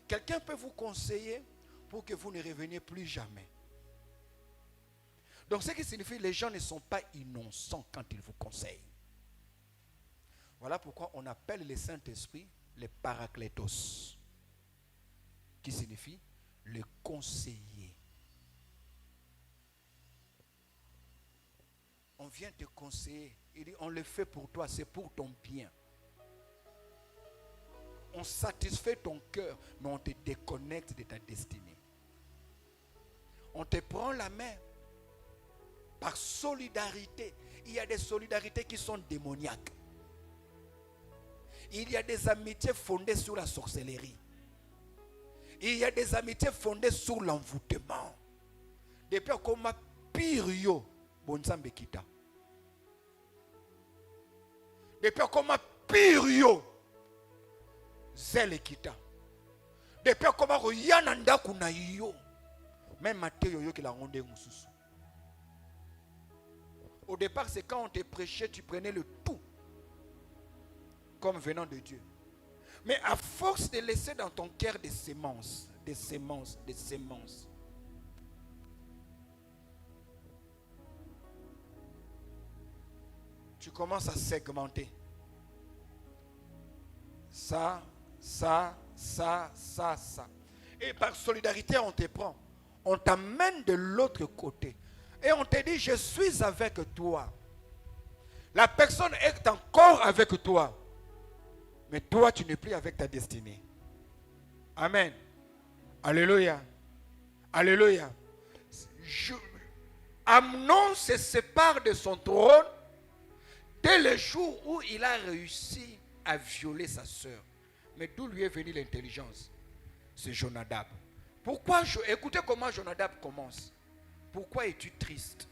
Quelqu'un peut vous conseiller pour que vous ne reveniez plus jamais. Donc ce qui signifie que les gens ne sont pas innocents quand ils vous conseillent. Voilà pourquoi on appelle le Saint-Esprit le Paraclétos, qui signifie le conseiller. On vient te conseiller. Il dit on le fait pour toi, c'est pour ton bien. On satisfait ton cœur, mais on te déconnecte de ta destinée. On te prend la main par solidarité. Il y a des solidarités qui sont démoniaques. Il y a des amitiés fondées sur la sorcellerie. Il y a des amitiés fondées sur l'envoûtement. Depuis qu'on m'a pire yo, bonsambe kita. Depuis qu'on m'a pire yo, zèle kita. Depuis qu'on m'a royananda kuna yo, même Matthieu yo qui l'a rendu mususu. Au départ, c'est quand on te prêchait, tu prenais le tout comme venant de Dieu. Mais à force de laisser dans ton cœur des semences, des semences, des semences, tu commences à segmenter. Ça. Et par solidarité, on te prend. On t'amène de l'autre côté. Et on te dit, je suis avec toi. La personne est encore avec toi. Mais toi, tu n'es plus avec ta destinée. Amen. Alléluia. Alléluia. Amnon se sépare de son trône dès le jour où il a réussi à violer sa sœur. Mais d'où lui est venue l'intelligence? C'est Jonadab. Pourquoi? Écoutez comment Jonadab commence. Pourquoi es-tu triste?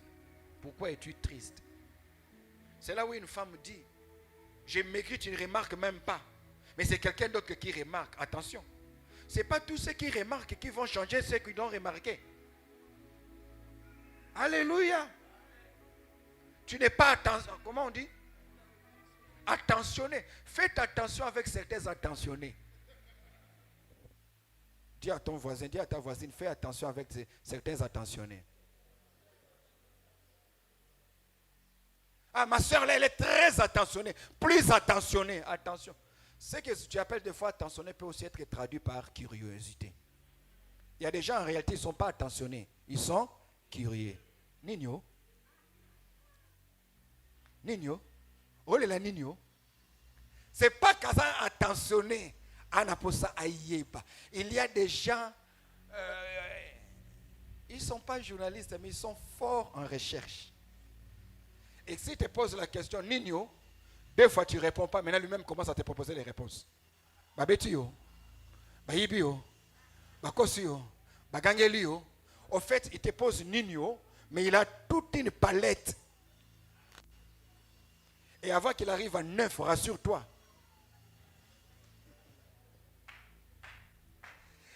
Pourquoi es-tu triste? C'est là où une femme dit, j'ai maigri, tu ne remarques même pas. Mais c'est quelqu'un d'autre qui remarque. Attention. Ce n'est pas tous ceux qui remarquent qui vont changer ceux qui l'ont remarqué. Alléluia. Tu n'es pas attention. Comment on dit? Attentionné. Faites attention avec certains attentionnés. Dis à ton voisin, dis à ta voisine, fais attention avec certains attentionnés. Ah, ma soeur, là, elle est très attentionnée. Plus attentionnée. Attention. Ce que tu appelles des fois attentionné peut aussi être traduit par curiosité. Il y a des gens, en réalité, ils ne sont pas attentionnés. Ils sont curieux. Nino. Nino. Oh là, Nino. Ce n'est pas qu'à ça attentionné. Il y a des gens, ils ne sont pas journalistes, mais ils sont forts en recherche. Et si tu te poses la question, Nino, des fois tu ne réponds pas, maintenant lui-même commence à te proposer les réponses. Babetio, Baibio, Bakosio, Bagangelio. Au fait, il te pose Nino, mais il a toute une palette. Et avant qu'il arrive à 9, rassure-toi.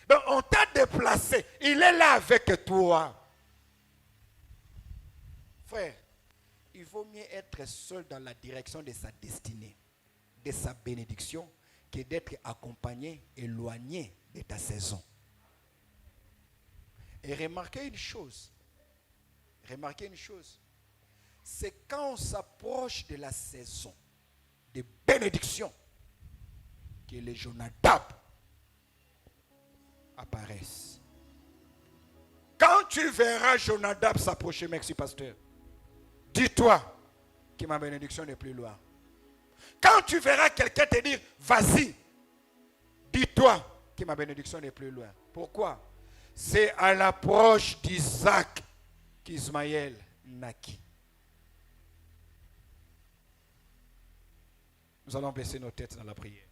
Donc on t'a déplacé. Il est là avec toi. Frère, il vaut mieux être seul dans la direction de sa destinée, de sa bénédiction, que d'être accompagné, éloigné de ta saison. Et remarquez une chose. C'est quand on s'approche de la saison de bénédiction que les Jonadab apparaissent. Quand tu verras Jonadab s'approcher, merci pasteur, dis-toi que ma bénédiction n'est plus loin. Quand tu verras quelqu'un te dire vas-y, dis-toi que ma bénédiction n'est plus loin. Pourquoi? C'est à l'approche d'Isaac qu'Ismaël naquit. Nous allons baisser nos têtes dans la prière.